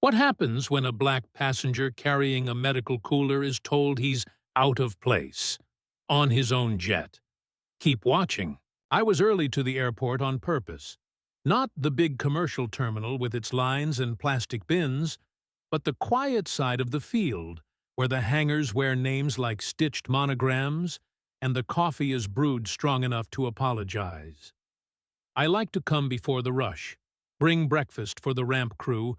What happens when a black passenger carrying a medical cooler is told he's out of place, on his own jet? Keep watching. I was early to the airport on purpose. Not the big commercial terminal with its lines and plastic bins, but the quiet side of the field, where the hangars wear names like stitched monograms and the coffee is brewed strong enough to apologize. I like to come before the rush, bring breakfast for the ramp crew,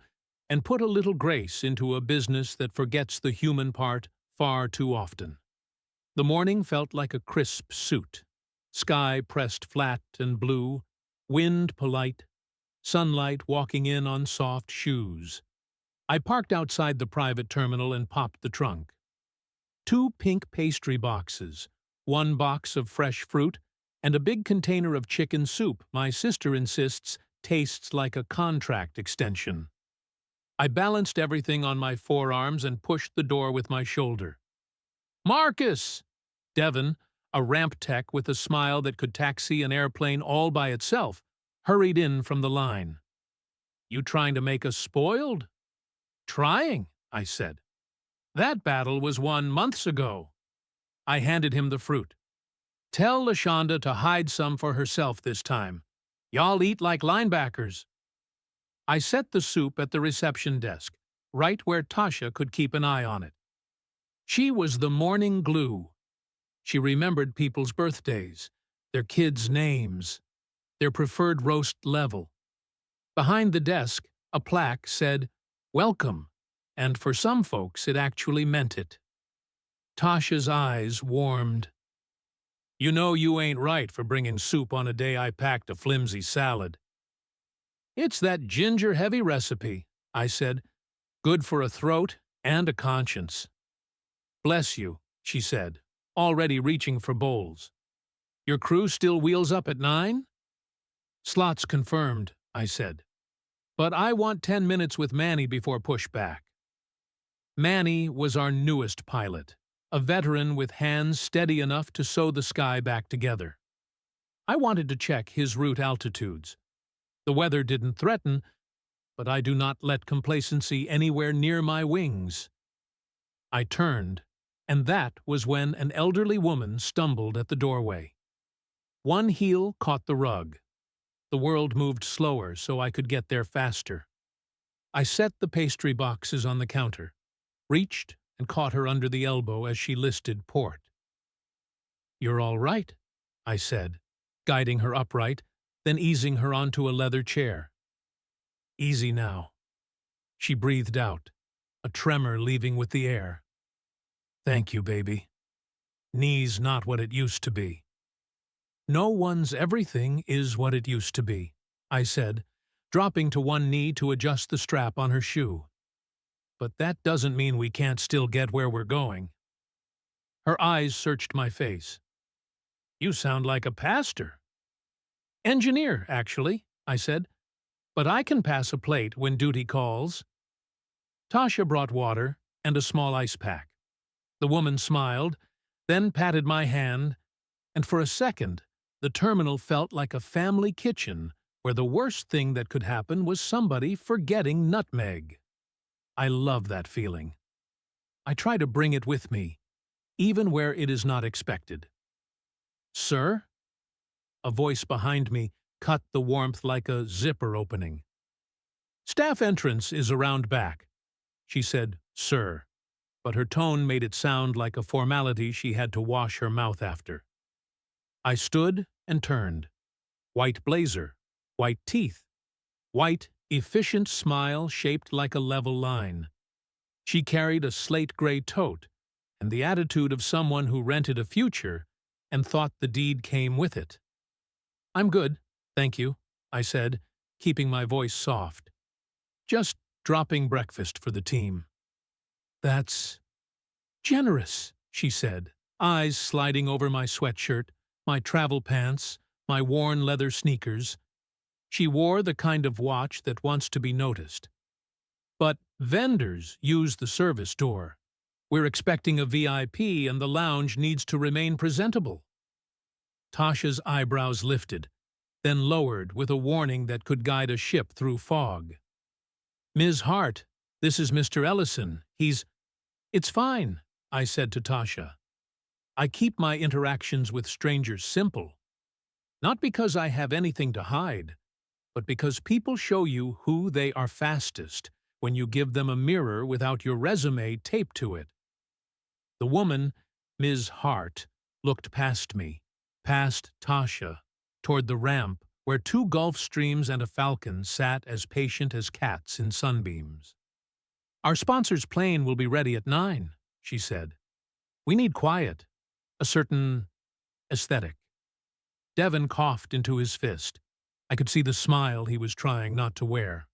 and put a little grace into a business that forgets the human part far too often. The morning felt like a crisp suit. Sky pressed flat and blue, wind polite, sunlight walking in on soft shoes. I parked outside the private terminal and popped the trunk. 2 pink pastry boxes, 1 box of fresh fruit, and a big container of chicken soup my sister insists tastes like a contract extension. I balanced everything on my forearms and pushed the door with my shoulder. "Marcus!" Devon, a ramp tech with a smile that could taxi an airplane all by itself, hurried in from the line. "You trying to make us spoiled?" "Trying," I said. "That battle was won months ago." I handed him the fruit. "Tell LaShonda to hide some for herself this time. Y'all eat like linebackers." I set the soup at the reception desk, right where Tasha could keep an eye on it. She was the morning glue. She remembered people's birthdays, their kids' names, their preferred roast level. Behind the desk, a plaque said, "Welcome," and for some folks it actually meant it. Tasha's eyes warmed. "You know you ain't right for bringing soup on a day I packed a flimsy salad." "It's that ginger-heavy recipe," I said. "Good for a throat and a conscience." "Bless you," she said, already reaching for bowls. "Your crew still wheels up at 9? "Slots confirmed," I said. "But I want 10 minutes with Manny before pushback." Manny was our newest pilot, a veteran with hands steady enough to sew the sky back together. I wanted to check his route altitudes. The weather didn't threaten, but I do not let complacency anywhere near my wings. I turned, and that was when an elderly woman stumbled at the doorway. One heel caught the rug. The world moved slower so I could get there faster. I set the pastry boxes on the counter, reached and caught her under the elbow as she listed port. "You're all right," I said, guiding her upright, then easing her onto a leather chair. "Easy now." She breathed out, a tremor leaving with the air. "Thank you, baby. Knee's not what it used to be." "No one's everything is what it used to be," I said, dropping to one knee to adjust the strap on her shoe. "But that doesn't mean we can't still get where we're going." Her eyes searched my face. "You sound like a pastor." "Engineer, actually," I said, "but I can pass a plate when duty calls." Tasha brought water and a small ice pack. The woman smiled, then patted my hand, and for a second, the terminal felt like a family kitchen where the worst thing that could happen was somebody forgetting nutmeg. I love that feeling. I try to bring it with me, even where it is not expected. "Sir?" A voice behind me cut the warmth like a zipper opening. "Staff entrance is around back." She said, "Sir," but her tone made it sound like a formality she had to wash her mouth after. I stood and turned. White blazer, white teeth, white, efficient smile shaped like a level line. She carried a slate-gray tote, and the attitude of someone who rented a future and thought the deed came with it. "I'm good, thank you," I said, keeping my voice soft. "Just dropping breakfast for the team." "That's generous," she said, eyes sliding over my sweatshirt, my travel pants, my worn leather sneakers. She wore the kind of watch that wants to be noticed. "But vendors use the service door. We're expecting a VIP and the lounge needs to remain presentable." Tasha's eyebrows lifted, then lowered with a warning that could guide a ship through fog. "Ms. Hart, This is Mr. Ellison. It's fine, I said to Tasha. I keep my interactions with strangers simple. Not because I have anything to hide, but because people show you who they are fastest when you give them a mirror without your resume taped to it. The woman, Ms. Hart, looked past me, past Tasha, toward the ramp where two Gulf Streams and a Falcon sat as patient as cats in sunbeams. Our sponsor's plane will be ready at 9, she said. We need quiet, a certain aesthetic. Devon coughed into his fist. I could see the smile he was trying not to wear.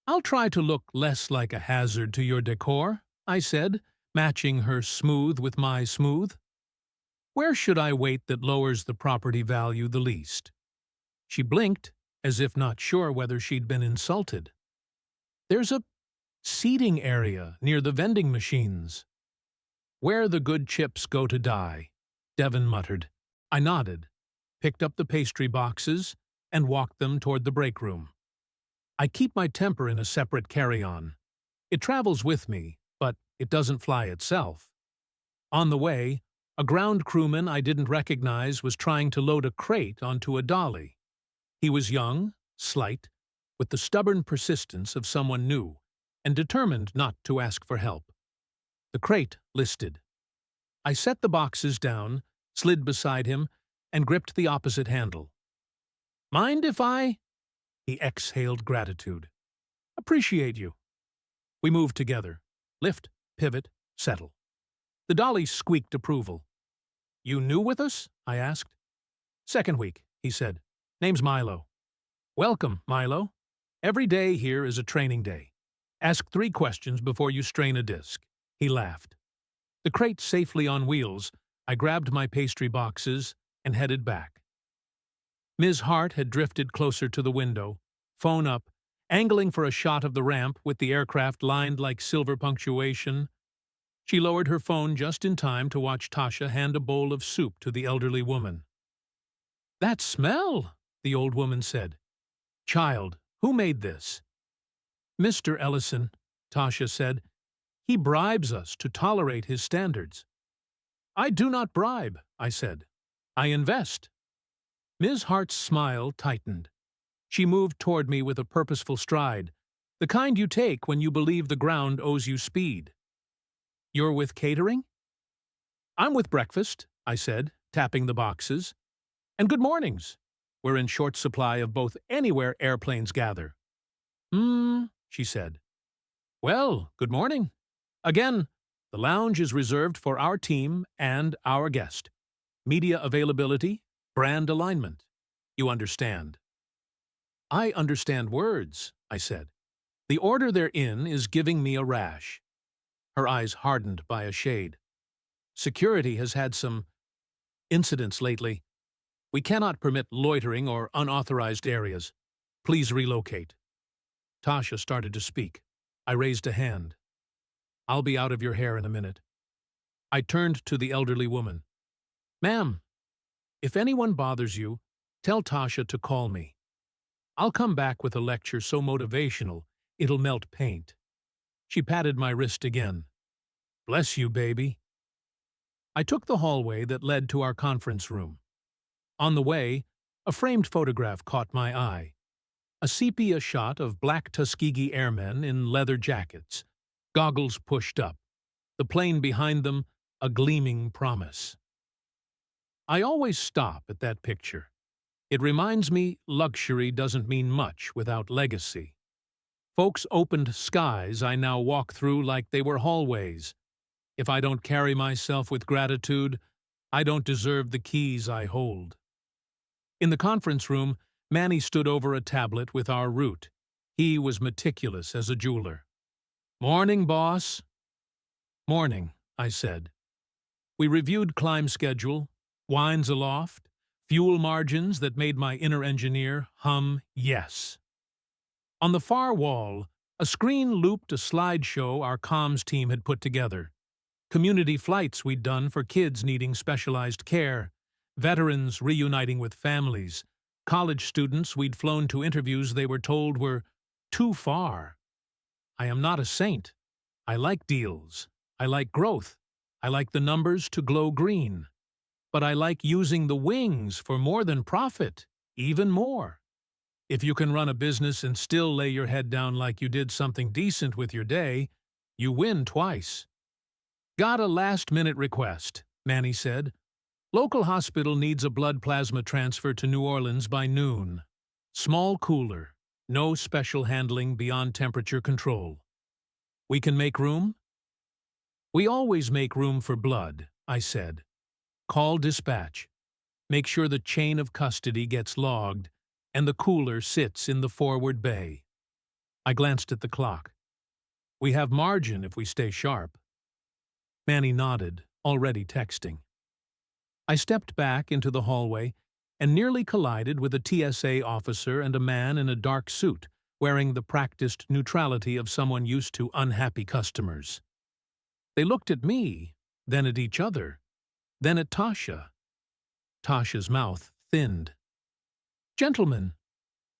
I'll try to look less like a hazard to your decor, I said, matching her smooth with my smooth. Where should I wait that lowers the property value the least? She blinked, as if not sure whether she'd been insulted. There's a seating area near the vending machines. Where the good chips go to die, Devon muttered. I nodded, picked up the pastry boxes, and walked them toward the break room. I keep my temper in a separate carry-on. It travels with me, but it doesn't fly itself. On the way, a ground crewman I didn't recognize was trying to load a crate onto a dolly. He was young, slight, with the stubborn persistence of someone new, and determined not to ask for help. The crate listed. I set the boxes down, slid beside him, and gripped the opposite handle. Mind if I? He exhaled gratitude. Appreciate you. We moved together. Lift, pivot, settle. The dolly squeaked approval. You new with us? I asked. Second week, he said. Name's Milo. Welcome, Milo. Every day here is a training day. Ask 3 questions before you strain a disc. He laughed. The crate safely on wheels, I grabbed my pastry boxes and headed back. Ms. Hart had drifted closer to the window, phone up, angling for a shot of the ramp with the aircraft lined like silver punctuation. She lowered her phone just in time to watch Tasha hand a bowl of soup to the elderly woman. That smell, the old woman said. Child, who made this? Mr. Ellison, Tasha said. He bribes us to tolerate his standards. I do not bribe, I said. I invest. Ms. Hart's smile tightened. She moved toward me with a purposeful stride, the kind you take when you believe the ground owes you speed. You're with catering? I'm with breakfast, I said, tapping the boxes. And good mornings. We're in short supply of both anywhere airplanes gather. She said. Well, good morning. Again, the lounge is reserved for our team and our guest. Media availability, brand alignment. You understand. I understand words, I said. The order they're in is giving me a rash. Her eyes hardened by a shade. Security has had some incidents lately. We cannot permit loitering or unauthorized areas. Please relocate. Tasha started to speak. I raised a hand. I'll be out of your hair in a minute. I turned to the elderly woman. Ma'am, if anyone bothers you, tell Tasha to call me. I'll come back with a lecture so motivational, it'll melt paint. She patted my wrist again. Bless you, baby. I took the hallway that led to our conference room. On the way, a framed photograph caught my eye. A sepia shot of black Tuskegee airmen in leather jackets, goggles pushed up, the plane behind them a gleaming promise. I always stop at that picture. It reminds me luxury doesn't mean much without legacy. Folks opened skies I now walk through like they were hallways. If I don't carry myself with gratitude, I don't deserve the keys I hold. In the conference room, Manny stood over a tablet with our route. He was meticulous as a jeweler. Morning, boss. Morning, I said. We reviewed climb schedule, wines aloft, fuel margins that made my inner engineer hum yes. On the far wall, a screen looped a slideshow our comms team had put together. Community flights we'd done for kids needing specialized care, veterans reuniting with families, college students we'd flown to interviews they were told were too far. I am not a saint. I like deals. I like growth. I like the numbers to glow green. But I like using the wings for more than profit, even more. If you can run a business and still lay your head down like you did something decent with your day, you win twice. Got a last-minute request, Manny said. Local hospital needs a blood plasma transfer to New Orleans by noon. Small cooler, no special handling beyond temperature control. We can make room? We always make room for blood, I said. Call dispatch. Make sure the chain of custody gets logged and the cooler sits in the forward bay. I glanced at the clock. We have margin if we stay sharp. Manny nodded, already texting. I stepped back into the hallway and nearly collided with a TSA officer and a man in a dark suit, wearing the practiced neutrality of someone used to unhappy customers. They looked at me, then at each other, then at Tasha. Tasha's mouth thinned. Gentlemen,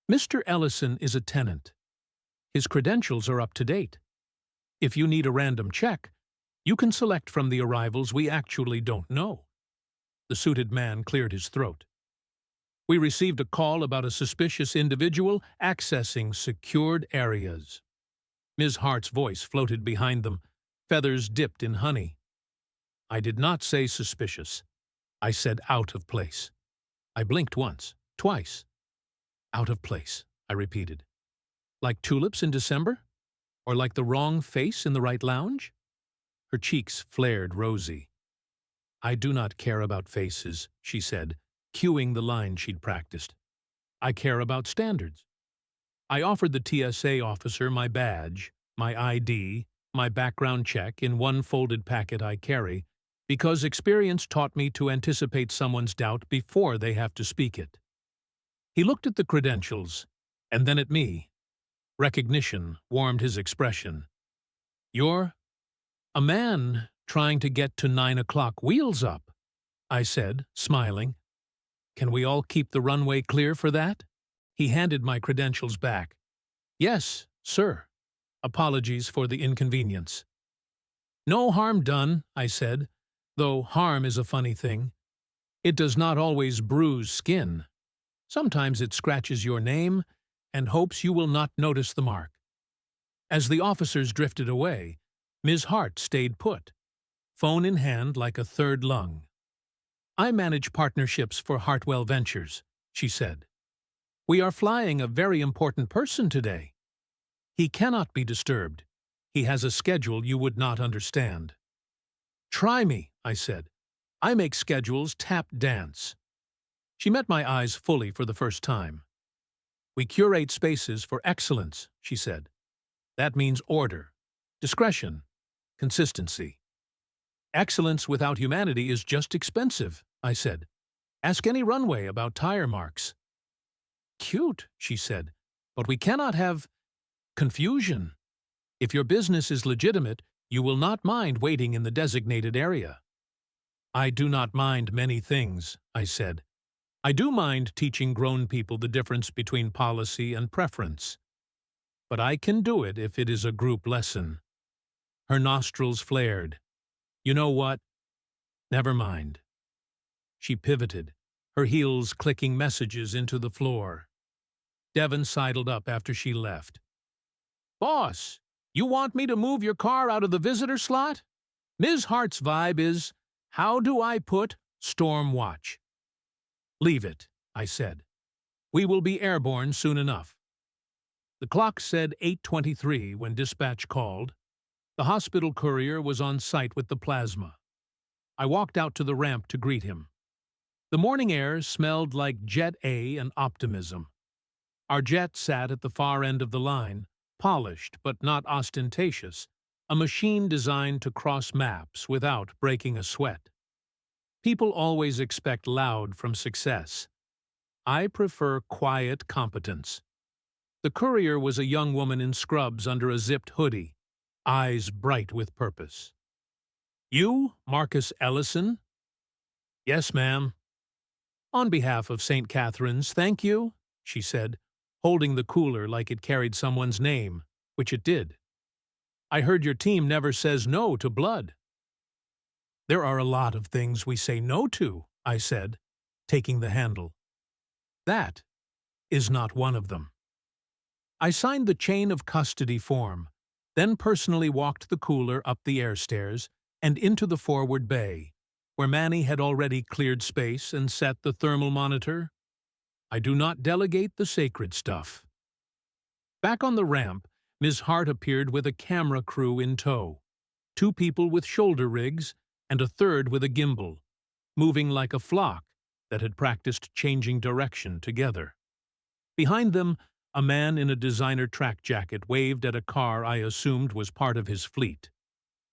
Mr. Ellison is a tenant. His credentials are up to date. If you need a random check, you can select from the arrivals we actually don't know. The suited man cleared his throat. We received a call about a suspicious individual accessing secured areas. Ms. Hart's voice floated behind them, feathers dipped in honey. I did not say suspicious. I said out of place. I blinked once, twice. Out of place, I repeated. Like tulips in December? Or like the wrong face in the right lounge? Her cheeks flared rosy. I do not care about faces, she said, cueing the line she'd practiced. I care about standards. I offered the TSA officer my badge, my ID, my background check in one folded packet I carry, because experience taught me to anticipate someone's doubt before they have to speak it. He looked at the credentials, and then at me. Recognition warmed his expression. You're a man trying to get to 9 o'clock. Wheels up, I said, smiling. Can we all keep the runway clear for that? He handed my credentials back. Yes, sir. Apologies for the inconvenience. No harm done, I said, though harm is a funny thing. It does not always bruise skin. Sometimes it scratches your name and hopes you will not notice the mark. As the officers drifted away, Ms. Hart stayed put, phone in hand like a third lung. I manage partnerships for Hartwell Ventures, she said. We are flying a very important person today. He cannot be disturbed. He has a schedule you would not understand. Try me, I said. I make schedules tap dance. She met my eyes fully for the first time. We curate spaces for excellence, she said. That means order, discretion, consistency. Excellence without humanity is just expensive, I said. Ask any runway about tire marks. Cute, she said, but we cannot have confusion. If your business is legitimate, you will not mind waiting in the designated area. I do not mind many things, I said. I do mind teaching grown people the difference between policy and preference. But I can do it if it is a group lesson. Her nostrils flared. You know what? Never mind. She pivoted, her heels clicking messages into the floor. Devon sidled up after she left. Boss, you want me to move your car out of the visitor slot? Ms. Hart's vibe is, how do I put storm watch? Leave it, I said. We will be airborne soon enough. The clock said 8:23 when dispatch called. The hospital courier was on site with the plasma. I walked out to the ramp to greet him. The morning air smelled like Jet A and optimism. Our jet sat at the far end of the line, polished but not ostentatious, a machine designed to cross maps without breaking a sweat. People always expect loud from success. I prefer quiet competence. The courier was a young woman in scrubs under a zipped hoodie, eyes bright with purpose. You, Marcus Ellison? Yes, ma'am. On behalf of St. Catherine's, thank you, she said, holding the cooler like it carried someone's name, which it did. I heard your team never says no to blood. There are a lot of things we say no to, I said, taking the handle. That is not one of them. I signed the chain of custody form, then personally walked the cooler up the air stairs and into the forward bay, where Manny had already cleared space and set the thermal monitor. I do not delegate the sacred stuff. Back on the ramp, Ms. Hart appeared with a camera crew in tow, 2 people with shoulder rigs and a third with a gimbal, moving like a flock that had practiced changing direction together. Behind them, a man in a designer track jacket waved at a car I assumed was part of his fleet.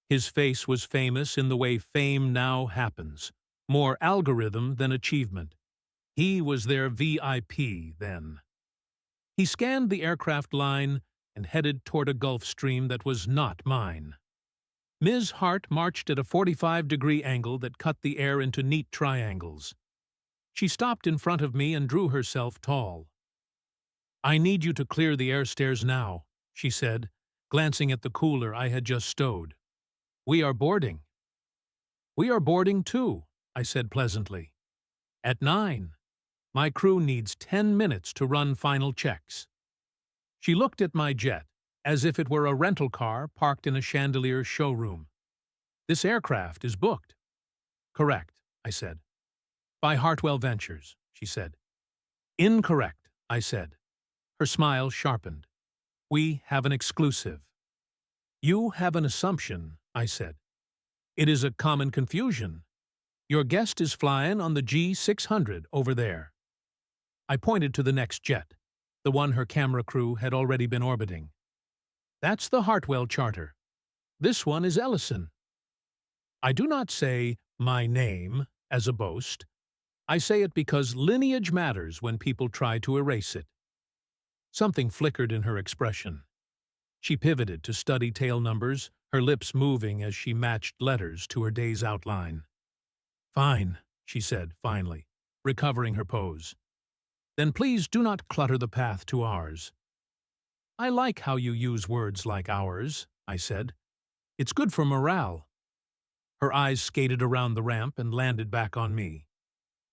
His face was famous in the way fame now happens, more algorithm than achievement. He was their VIP then. He scanned the aircraft line and headed toward a Gulf Stream that was not mine. Ms. Hart marched at a 45-degree angle that cut the air into neat triangles. She stopped in front of me and drew herself tall. "I need you to clear the air stairs now," she said, glancing at the cooler I had just stowed. "We are boarding." "We are boarding too," I said pleasantly. "At 9. My crew needs 10 minutes to run final checks." She looked at my jet, as if it were a rental car parked in a chandelier showroom. "This aircraft is booked." "Correct," I said. "By Hartwell Ventures," she said. "Incorrect," I said. Her smile sharpened. "We have an exclusive." "You have an assumption," I said. "It is a common confusion. Your guest is flying on the G600 over there." I pointed to the next jet, the one her camera crew had already been orbiting. "That's the Hartwell charter. This one is Ellison." I do not say my name as a boast. I say it because lineage matters when people try to erase it. Something flickered in her expression. She pivoted to study tail numbers, her lips moving as she matched letters to her day's outline. "Fine," she said finally, recovering her pose. "Then please do not clutter the path to ours." "I like how you use words like ours," I said. "It's good for morale." Her eyes skated around the ramp and landed back on me.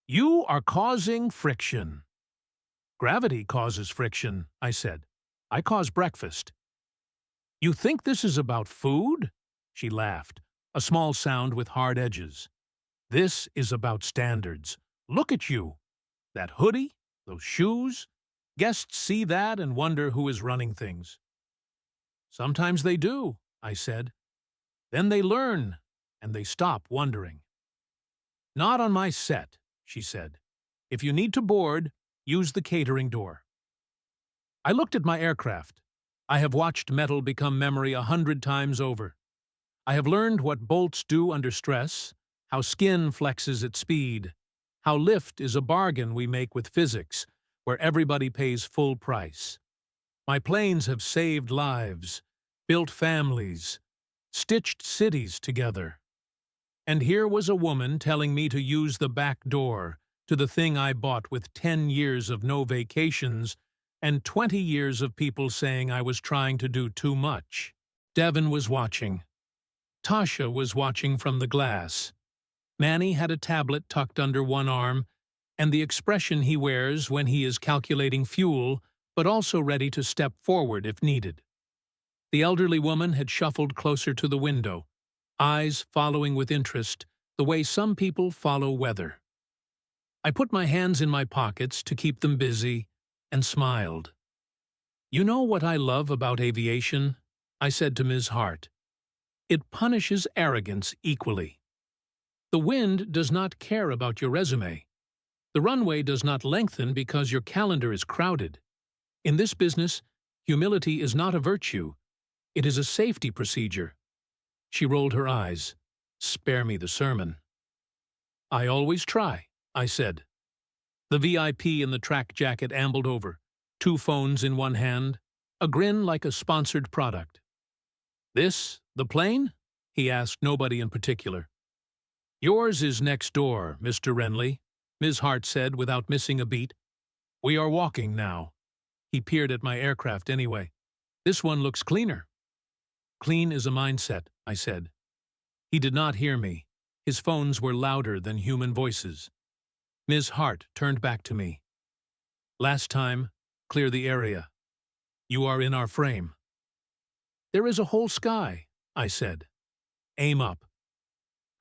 "You are causing friction." "Gravity causes friction," I said. "I cause breakfast." "You think this is about food?" She laughed, a small sound with hard edges. "This is about standards. Look at you. That hoodie, those shoes. Guests see that and wonder who is running things." "Sometimes they do," I said. "Then they learn, and they stop wondering." "Not on my set," she said. "If you need to board, use the catering door." I looked at my aircraft. I have watched metal become memory 100 times over. I have learned what bolts do under stress, how skin flexes at speed, how lift is a bargain we make with physics, where everybody pays full price. My planes have saved lives, built families, stitched cities together. And here was a woman telling me to use the back door to the thing I bought with 10 years of no vacations and 20 years of people saying I was trying to do too much. Devin was watching. Tasha was watching from the glass. Manny had a tablet tucked under one arm, and the expression he wears when he is calculating fuel, but also ready to step forward if needed. The elderly woman had shuffled closer to the window, eyes following with interest the way some people follow weather. I put my hands in my pockets to keep them busy and smiled. "You know what I love about aviation?" I said to Ms. Hart. "It punishes arrogance equally. The wind does not care about your resume. The runway does not lengthen because your calendar is crowded. In this business, humility is not a virtue. It is a safety procedure." She rolled her eyes. "Spare me the sermon." "I always try," I said. The VIP in the track jacket ambled over, 2 phones in one hand, a grin like a sponsored product. "This, the plane?" he asked nobody in particular. "Yours is next door, Mr. Renly," Ms. Hart said without missing a beat. "We are walking now." He peered at my aircraft anyway. "This one looks cleaner." Clean is a mindset, I said. He did not hear me. His phones were louder than human voices. Ms. Hart turned back to me. Last time, clear the area. You are in our frame. There is a whole sky, I said. Aim up.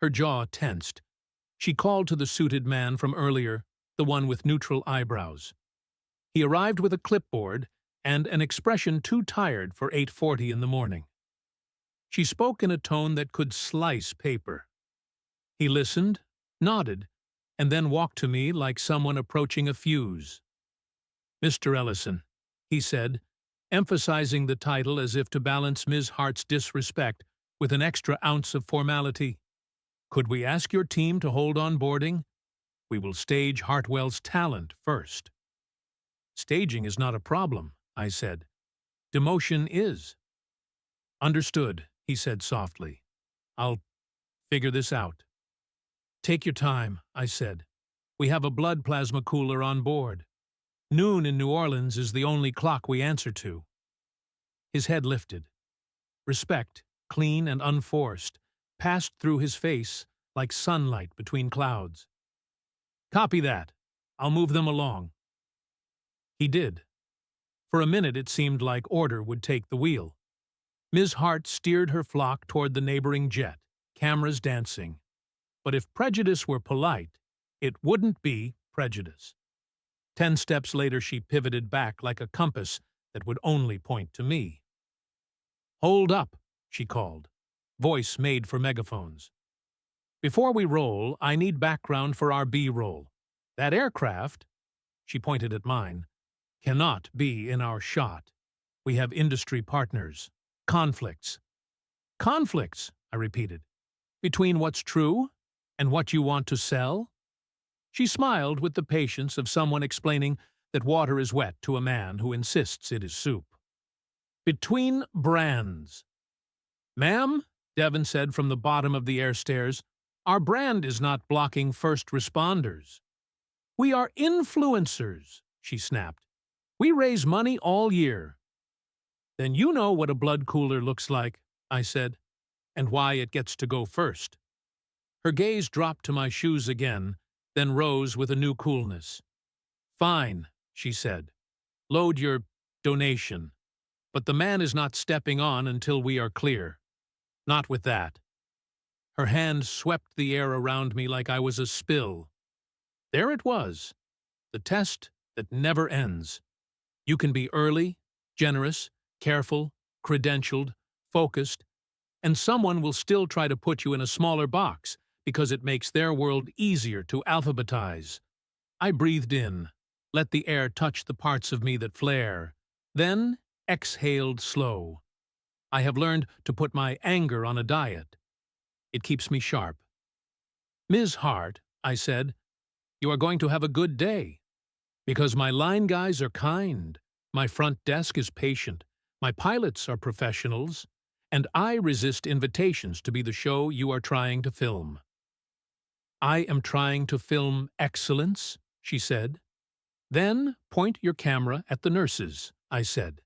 Her jaw tensed. She called to the suited man from earlier, the one with neutral eyebrows. He arrived with a clipboard and an expression too tired for 8:40 in the morning. She spoke in a tone that could slice paper. He listened, nodded, and then walked to me like someone approaching a fuse. Mr. Ellison, he said, emphasizing the title as if to balance Ms. Hart's disrespect with an extra ounce of formality. Could we ask your team to hold on boarding? We will stage Hartwell's talent first. Staging is not a problem, I said. Demotion is. Understood, he said softly. I'll figure this out. Take your time, I said. We have a blood plasma cooler on board. Noon in New Orleans is the only clock we answer to. His head lifted. Respect, clean and unforced, passed through his face like sunlight between clouds. Copy that. I'll move them along. He did. For a minute it seemed like order would take the wheel. Ms. Hart steered her flock toward the neighboring jet, cameras dancing. But if prejudice were polite, it wouldn't be prejudice. 10 steps later she pivoted back like a compass that would only point to me. Hold up, she called, voice made for megaphones. Before we roll, I need background for our B-roll. That aircraft, she pointed at mine, cannot be in our shot. We have industry partners. Conflicts. Conflicts, I repeated. Between what's true and what you want to sell? She smiled with the patience of someone explaining that water is wet to a man who insists it is soup. Between brands. Ma'am, Devon said from the bottom of the air stairs, our brand is not blocking first responders. We are influencers, she snapped. We raise money all year. Then you know what a blood cooler looks like, I said, and why it gets to go first. Her gaze dropped to my shoes again, then rose with a new coolness. Fine, she said. Load your donation. But the man is not stepping on until we are clear. Not with that. Her hand swept the air around me like I was a spill. There it was, the test that never ends. You can be early, generous, careful, credentialed, focused, and someone will still try to put you in a smaller box because it makes their world easier to alphabetize. I breathed in, let the air touch the parts of me that flare, then exhaled slow. I have learned to put my anger on a diet. It keeps me sharp. Ms. Hart, I said, you are going to have a good day. Because my line guys are kind, my front desk is patient, my pilots are professionals, and I resist invitations to be the show you are trying to film. I am trying to film excellence, she said. Then point your camera at the nurses, I said.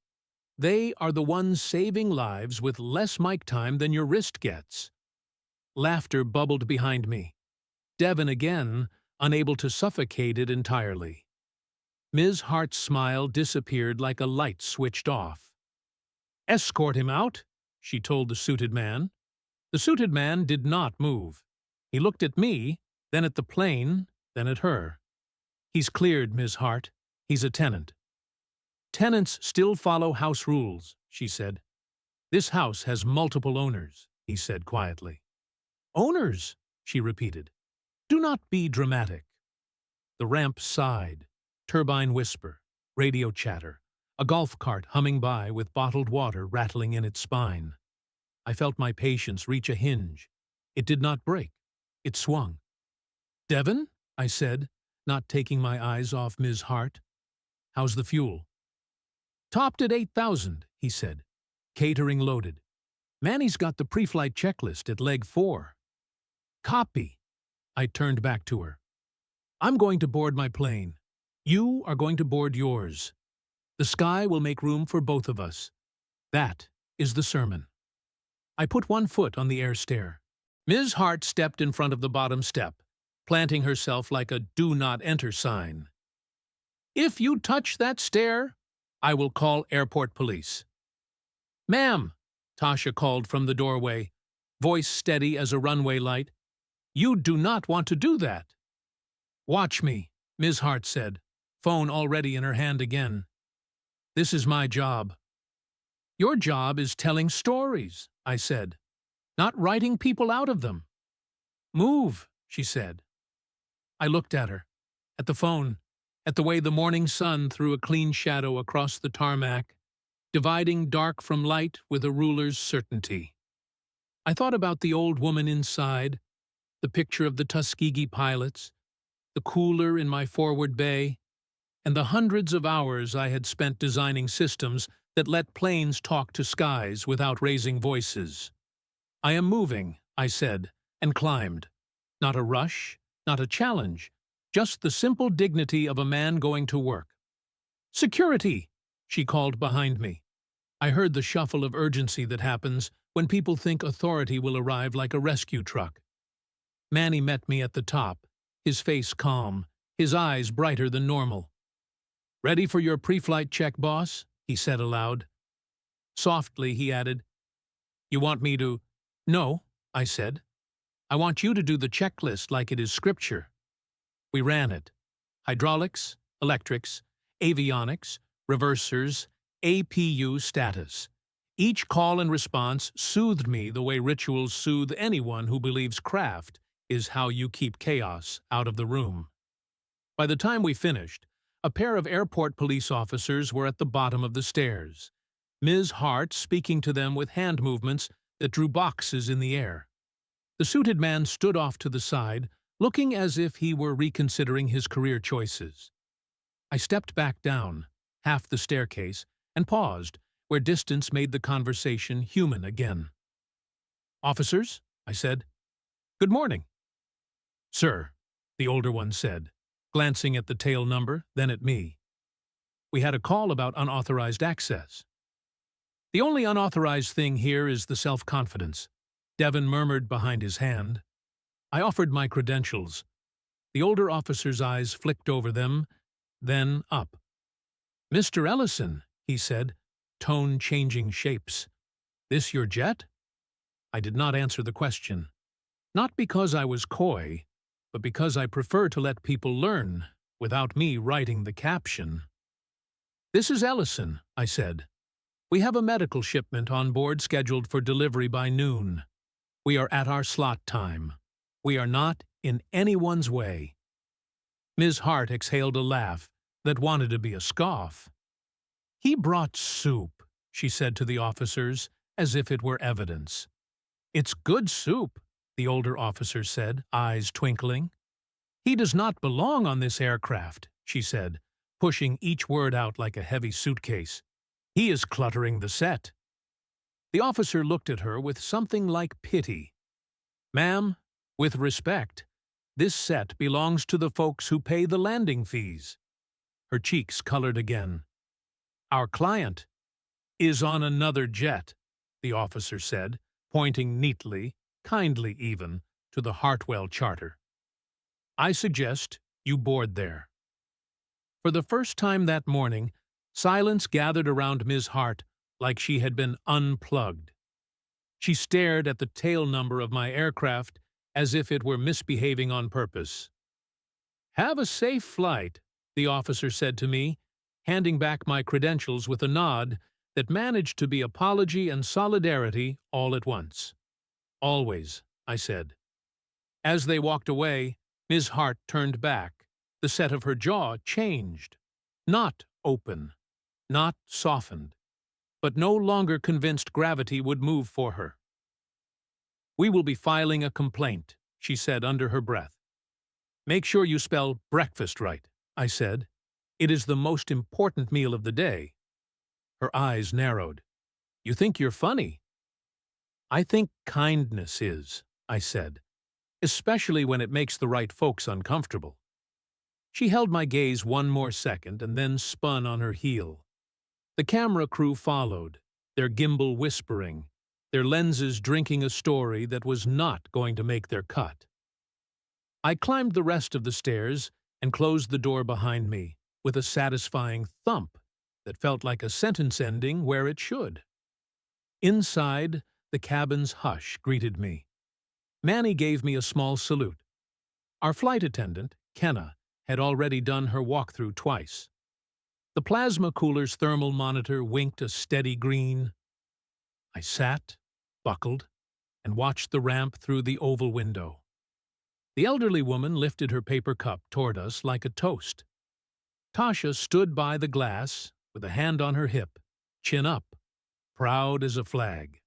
They are the ones saving lives with less mic time than your wrist gets. Laughter bubbled behind me. Devon again, unable to suffocate it entirely. Ms. Hart's smile disappeared like a light switched off. Escort him out, she told the suited man. The suited man did not move. He looked at me, then at the plane, then at her. He's cleared, Ms. Hart. He's a tenant. Tenants still follow house rules, she said. This house has multiple owners, he said quietly. Owners, she repeated. Do not be dramatic. The ramp sighed. Turbine whisper, radio chatter, a golf cart humming by with bottled water rattling in its spine. I felt my patience reach a hinge. It did not break. It swung. Devon, I said, not taking my eyes off Ms. Hart. How's the fuel? Topped at 8,000, he said. Catering loaded. Manny's got the pre-flight checklist at leg 4. Copy. I turned back to her. I'm going to board my plane. You are going to board yours. The sky will make room for both of us. That is the sermon. I put one foot on the air stair. Ms. Hart stepped in front of the bottom step, planting herself like a "Do Not Enter" sign. "If you touch that stair, I will call airport police." "Ma'am," Tasha called from the doorway, voice steady as a runway light, "you do not want to do that." "Watch me," Ms. Hart said, phone already in her hand again. "This is my job." "Your job is telling stories," I said, "not writing people out of them." "Move," she said. I looked at her, at the phone, at the way the morning sun threw a clean shadow across the tarmac, dividing dark from light with a ruler's certainty. I thought about the old woman inside, the picture of the Tuskegee pilots, the cooler in my forward bay, and the hundreds of hours I had spent designing systems that let planes talk to skies without raising voices. "I am moving," I said, and climbed. Not a rush, not a challenge, just the simple dignity of a man going to work. "Security!" she called behind me. I heard the shuffle of urgency that happens when people think authority will arrive like a rescue truck. Manny met me at the top, his face calm, his eyes brighter than normal. "Ready for your pre-flight check, boss?" he said aloud. Softly, he added, "You want me to—" "No," I said. "I want you to do the checklist like it is scripture." We ran it. Hydraulics, electrics, avionics, reversers, APU status. Each call and response soothed me the way rituals soothe anyone who believes craft is how you keep chaos out of the room. By the time we finished, a pair of airport police officers were at the bottom of the stairs, Ms. Hart speaking to them with hand movements that drew boxes in the air. The suited man stood off to the side, looking as if he were reconsidering his career choices. I stepped back down, half the staircase, and paused, where distance made the conversation human again. "Officers," I said. "Good morning." "Sir," the older one said, glancing at the tail number, then at me. "We had a call about unauthorized access." "The only unauthorized thing here is the self-confidence," Devon murmured behind his hand. I offered my credentials. The older officer's eyes flicked over them, then up. "Mr. Ellison," he said, tone changing shapes. "This your jet?" I did not answer the question. Not because I was coy, but because I prefer to let people learn, without me writing the caption. "This is Ellison," I said. "We have a medical shipment on board scheduled for delivery by noon. We are at our slot time. We are not in anyone's way." Ms. Hart exhaled a laugh that wanted to be a scoff. "He brought soup," she said to the officers, as if it were evidence. "It's good soup," the older officer said, eyes twinkling. "He does not belong on this aircraft," she said, pushing each word out like a heavy suitcase. "He is cluttering the set." The officer looked at her with something like pity. "Ma'am, with respect, this set belongs to the folks who pay the landing fees." Her cheeks colored again. "Our client is on another jet," the officer said, pointing neatly, kindly even, to the Hartwell charter. "I suggest you board there." For the first time that morning, silence gathered around Ms. Hart like she had been unplugged. She stared at the tail number of my aircraft as if it were misbehaving on purpose. "Have a safe flight," the officer said to me, handing back my credentials with a nod that managed to be apology and solidarity all at once. "Always," I said. As they walked away, Ms. Hart turned back. The set of her jaw changed. Not open, not softened, but no longer convinced gravity would move for her. "We will be filing a complaint," she said under her breath. "Make sure you spell breakfast right," I said. "It is the most important meal of the day." Her eyes narrowed. "You think you're funny?" "I think kindness is," I said, "especially when it makes the right folks uncomfortable." She held my gaze one more second and then spun on her heel. The camera crew followed, their gimbal whispering, their lenses drinking a story that was not going to make their cut. I climbed the rest of the stairs and closed the door behind me with a satisfying thump that felt like a sentence ending where it should. Inside, the cabin's hush greeted me. Manny gave me a small salute. Our flight attendant, Kenna, had already done her walkthrough twice. The plasma cooler's thermal monitor winked a steady green. I sat, buckled, and watched the ramp through the oval window. The elderly woman lifted her paper cup toward us like a toast. Tasha stood by the glass with a hand on her hip, chin up, proud as a flag.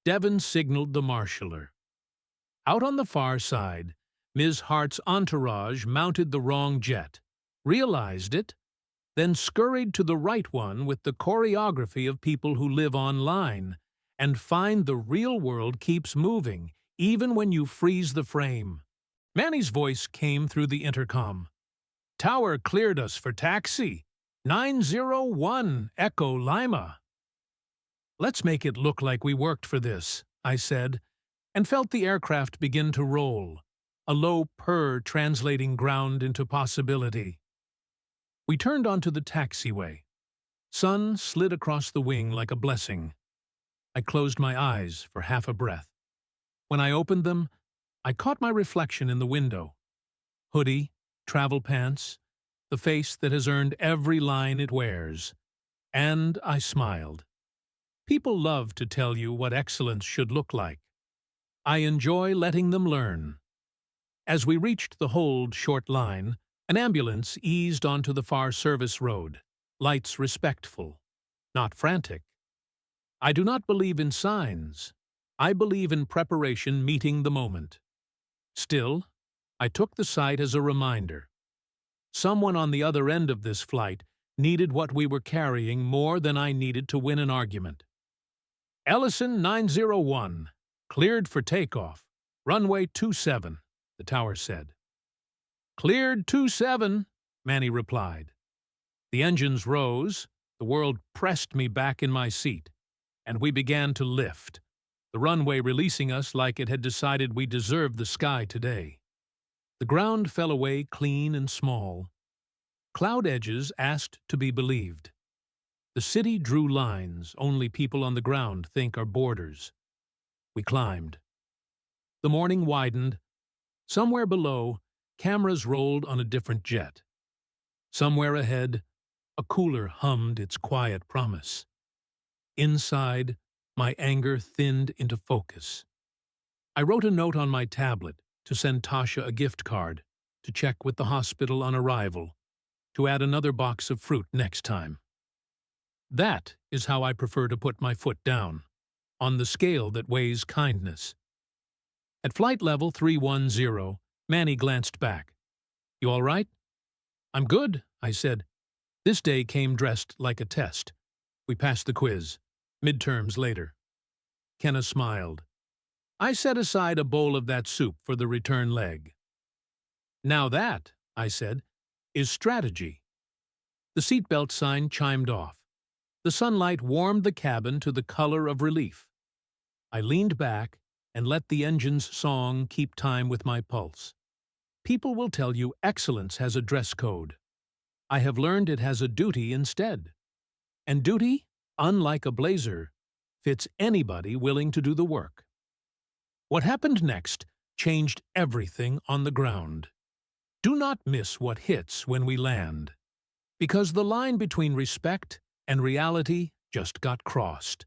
Devon signaled the marshaller. Out on the far side, Ms. Hart's entourage mounted the wrong jet, realized it, then scurried to the right one with the choreography of people who live online and find the real world keeps moving, even when you freeze the frame. Manny's voice came through the intercom. "Tower cleared us for taxi. 901 Echo Lima." "Let's make it look like we worked for this," I said, and felt the aircraft begin to roll, a low purr translating ground into possibility. We turned onto the taxiway. Sun slid across the wing like a blessing. I closed my eyes for half a breath. When I opened them, I caught my reflection in the window. Hoodie, travel pants, the face that has earned every line it wears. And I smiled. People love to tell you what excellence should look like. I enjoy letting them learn. As we reached the hold short line, an ambulance eased onto the far service road, lights respectful, not frantic. I do not believe in signs. I believe in preparation meeting the moment. Still, I took the sight as a reminder. Someone on the other end of this flight needed what we were carrying more than I needed to win an argument. "Ellison 901, cleared for takeoff. Runway 27, the tower said. "Cleared 27, Manny replied. The engines rose, the world pressed me back in my seat, and we began to lift, the runway releasing us like it had decided we deserved the sky today. The ground fell away clean and small. Cloud edges asked to be believed. The city drew lines only people on the ground think are borders. We climbed. The morning widened. Somewhere below, cameras rolled on a different jet. Somewhere ahead, a cooler hummed its quiet promise. Inside, my anger thinned into focus. I wrote a note on my tablet to send Tasha a gift card, to check with the hospital on arrival, to add another box of fruit next time. That is how I prefer to put my foot down, on the scale that weighs kindness. At flight level 310, Manny glanced back. "You all right?" "I'm good," I said. This day came dressed like a test. We passed the quiz. Midterms later. Kenna smiled. I set aside a bowl of that soup for the return leg. "Now that," I said, "is strategy." The seatbelt sign chimed off. The sunlight warmed the cabin to the color of relief. I leaned back and let the engine's song keep time with my pulse. People will tell you excellence has a dress code. I have learned it has a duty instead. And duty, unlike a blazer, fits anybody willing to do the work. What happened next changed everything on the ground. Do not miss what hits when we land, because the line between respect and reality just got crossed,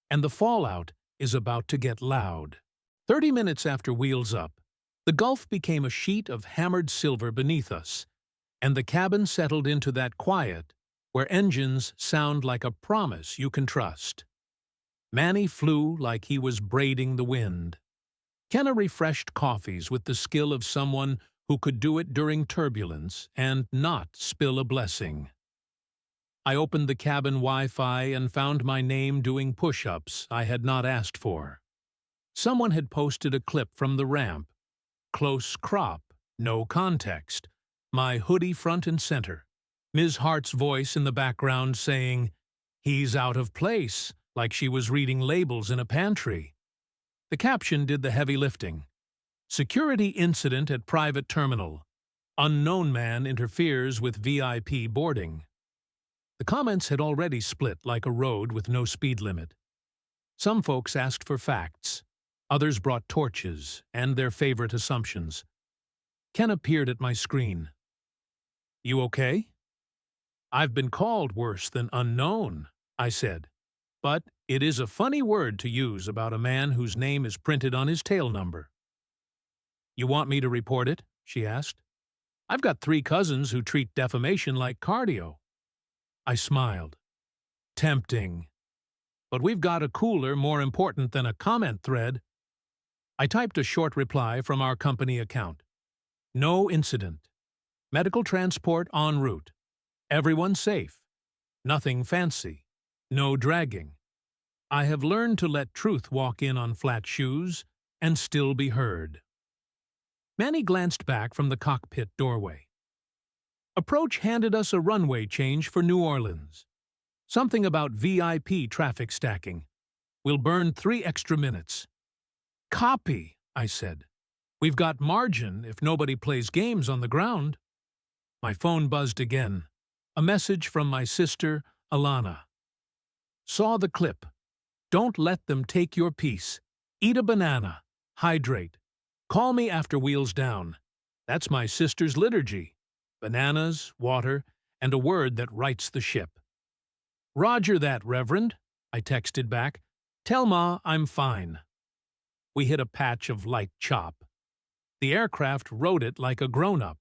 and the fallout is about to get loud. 30 minutes after Wheels Up, the Gulf became a sheet of hammered silver beneath us, and the cabin settled into that quiet where engines sound like a promise you can trust. Manny flew like he was braiding the wind. Kenna refreshed coffees with the skill of someone who could do it during turbulence and not spill a blessing. I opened the cabin Wi-Fi and found my name doing push-ups I had not asked for. Someone had posted a clip from the ramp. Close crop, no context. My hoodie front and center. Ms. Hart's voice in the background saying, "He's out of place. like she was reading labels in a pantry. The caption did the heavy lifting. Security incident at private terminal. Unknown man interferes with VIP boarding. The comments had already split like a road with no speed limit. Some folks asked for facts. Others brought torches and their favorite assumptions. Ken appeared at my screen. "You okay?" "I've been called worse than unknown," I said. "But it is a funny word to use about a man whose name is printed on his tail number." "You want me to report it?" she asked. "I've got 3 cousins who treat defamation like cardio." I smiled. Tempting. But we've got a cooler more important than a comment thread. I typed a short reply from our company account. No incident. Medical transport en route. Everyone safe. Nothing fancy. No dragging. I have learned to let truth walk in on flat shoes and still be heard. Manny glanced back from the cockpit doorway. Approach handed us a runway change for New Orleans. Something about VIP traffic stacking. We'll burn 3 extra minutes. Copy, I said. We've got margin if nobody plays games on the ground. My phone buzzed again. A message from my sister, Alana. Saw the clip. Don't let them take your piece. Eat a banana. Hydrate. Call me after wheels down. That's my sister's liturgy. Bananas, water, and a word that rights the ship. Roger that, Reverend, I texted back. Tell Ma I'm fine. We hit a patch of light chop. The aircraft rode it like a grown-up.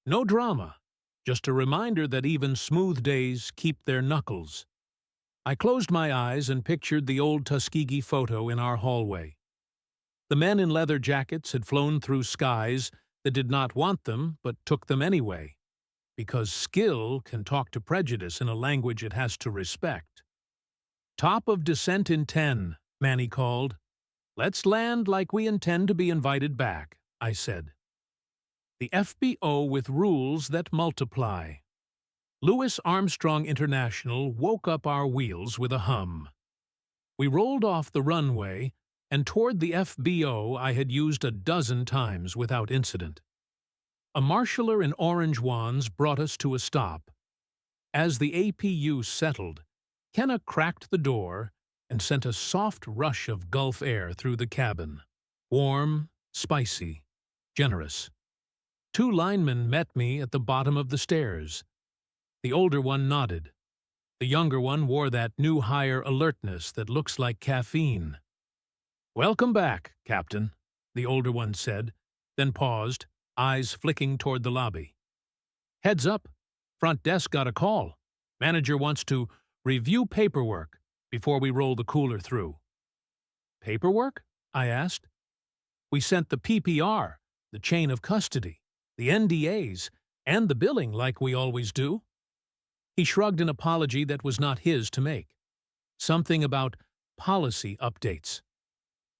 No drama, just a reminder that even smooth days keep their knuckles. I closed my eyes and pictured the old Tuskegee photo in our hallway. The men in leather jackets had flown through skies that did not want them but took them anyway, because skill can talk to prejudice in a language it has to respect. Top of descent in 10, Manny called. Let's land like we intend to be invited back, I said. The FBO with rules that multiply. Louis Armstrong International woke up our wheels with a hum. We rolled off the runway and toward the FBO I had used a dozen times without incident. A marshaller in orange wands brought us to a stop. As the APU settled, Kenna cracked the door and sent a soft rush of Gulf air through the cabin. Warm, spicy, generous. 2 linemen met me at the bottom of the stairs. The older one nodded. The younger one wore that new hire alertness that looks like caffeine. "Welcome back, Captain," the older one said, then paused, eyes flicking toward the lobby. "Heads up, front desk got a call. Manager wants to review paperwork before we roll the cooler through." "Paperwork?" I asked. "We sent the PPR, the chain of custody, the NDAs, and the billing like we always do." He shrugged an apology that was not his to make. Something about policy updates.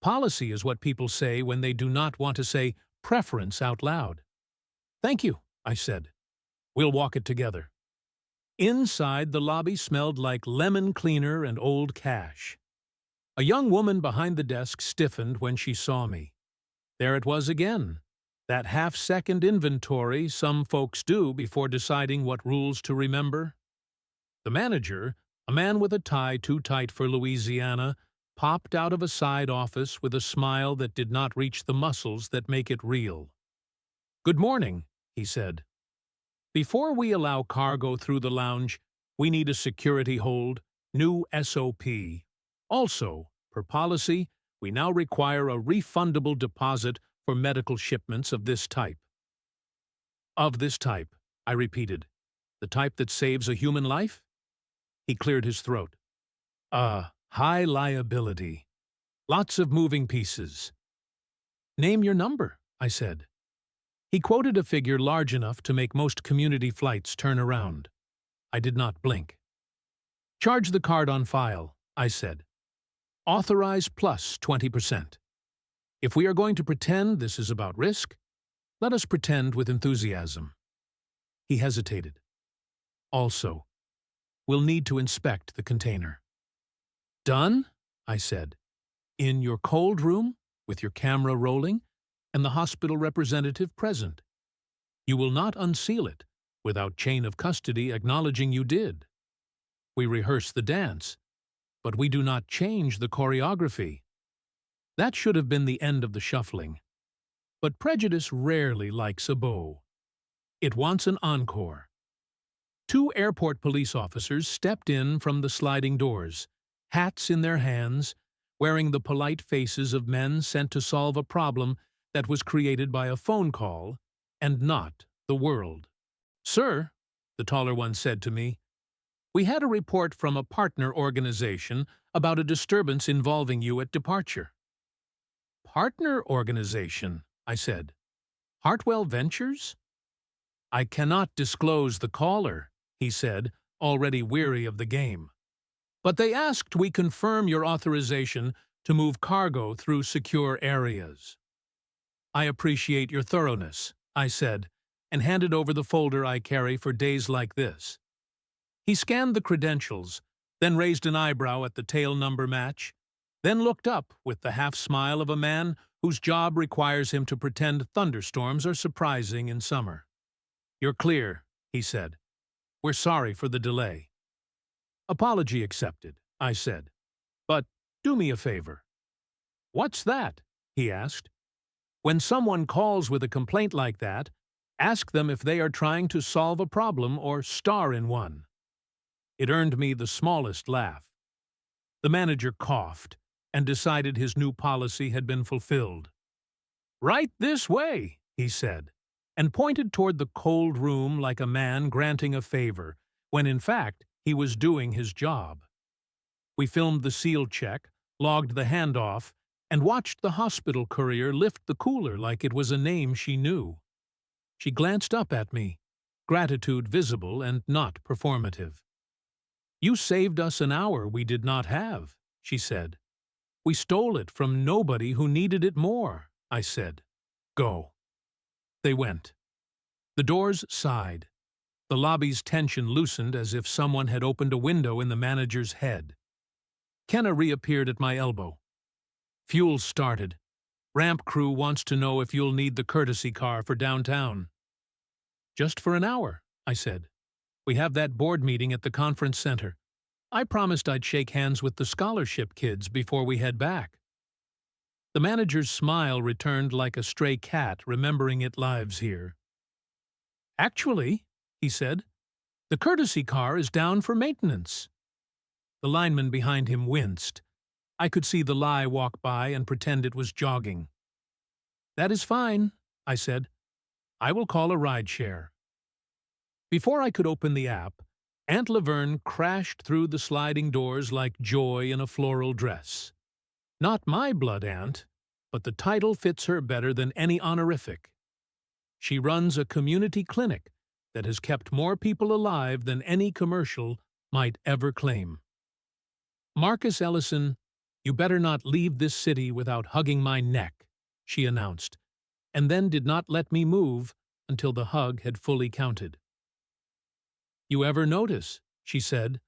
Policy is what people say when they do not want to say preference out loud. "Thank you," I said. "We'll walk it together." Inside, the lobby smelled like lemon cleaner and old cash. A young woman behind the desk stiffened when she saw me. There it was again, that half-second inventory some folks do before deciding what rules to remember. The manager, a man with a tie too tight for Louisiana, popped out of a side office with a smile that did not reach the muscles that make it real. "Good morning," he said. "Before we allow cargo through the lounge, we need a security hold, new SOP. Also, per policy, we now require a refundable deposit for medical shipments of this type." "Of this type," I repeated. "The type that saves a human life?" He cleared his throat. High liability. Lots of moving pieces." "Name your number," I said. He quoted a figure large enough to make most community flights turn around. I did not blink. "Charge the card on file," I said. "Authorize plus 20%. If we are going to pretend this is about risk, let us pretend with enthusiasm." He hesitated. "Also, we'll need to inspect the container." Done? I said. In your cold room, with your camera rolling, and the hospital representative present. You will not unseal it without chain of custody acknowledging you did. We rehearse the dance, but we do not change the choreography. That should have been the end of the shuffling. But prejudice rarely likes a bow. It wants an encore. 2 airport police officers stepped in from the sliding doors, hats in their hands, wearing the polite faces of men sent to solve a problem that was created by a phone call and not the world. "Sir," the taller one said to me, "we had a report from a partner organization about a disturbance involving you at departure." "Partner organization?" I said. "Hartwell Ventures?" "I cannot disclose the caller," he said, already weary of the game. "But they asked we confirm your authorization to move cargo through secure areas." "I appreciate your thoroughness," I said, and handed over the folder I carry for days like this. He scanned the credentials, then raised an eyebrow at the tail number match, then looked up with the half-smile of a man whose job requires him to pretend thunderstorms are surprising in summer. "You're clear," he said. "We're sorry for the delay." "Apology accepted," I said. "But do me a favor." "What's that?" he asked. "When someone calls with a complaint like that, ask them if they are trying to solve a problem or star in one." It earned me the smallest laugh. The manager coughed and decided his new policy had been fulfilled. "Right this way," he said, and pointed toward the cold room like a man granting a favor, when in fact he was doing his job. We filmed the seal check, logged the handoff, and watched the hospital courier lift the cooler like it was a name she knew. She glanced up at me, gratitude visible and not performative. "You saved us an hour we did not have," she said. "We stole it from nobody who needed it more," I said. "Go." They went. The doors sighed. The lobby's tension loosened as if someone had opened a window in the manager's head. Kenna reappeared at my elbow. "Fuel started. Ramp crew wants to know if you'll need the courtesy car for downtown." "Just for an hour," I said. "We have that board meeting at the conference center. I promised I'd shake hands with the scholarship kids before we head back." The manager's smile returned like a stray cat remembering it lives here. "Actually," he said, "the courtesy car is down for maintenance." The lineman behind him winced. I could see the lie walk by and pretend it was jogging. "That is fine," I said. "I will call a rideshare." Before I could open the app, Aunt Laverne crashed through the sliding doors like joy in a floral dress. Not my blood aunt, but the title fits her better than any honorific. She runs a community clinic that has kept more people alive than any commercial might ever claim. "Marcus Ellison, you better not leave this city without hugging my neck," she announced, and then did not let me move until the hug had fully counted. "You ever notice," she said,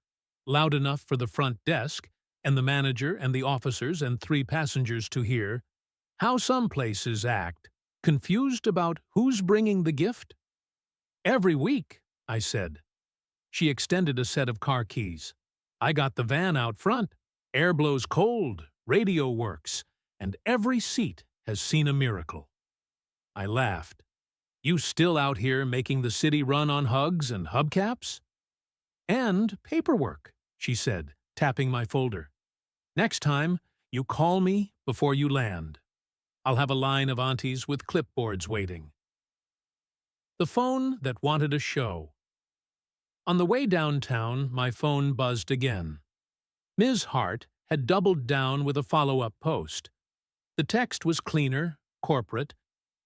loud enough for the front desk and the manager and the officers and 3 passengers to hear, "how some places act, confused about who's bringing the gift?" "Every week," I said. She extended a set of car keys. "I got the van out front. Air blows cold, radio works, and every seat has seen a miracle." I laughed. "You still out here making the city run on hugs and hubcaps?" "And paperwork," she said, tapping my folder. "Next time, you call me before you land. I'll have a line of aunties with clipboards waiting." The phone that wanted a show. On the way downtown, my phone buzzed again. Ms. Hart had doubled down with a follow-up post. The text was cleaner, corporate,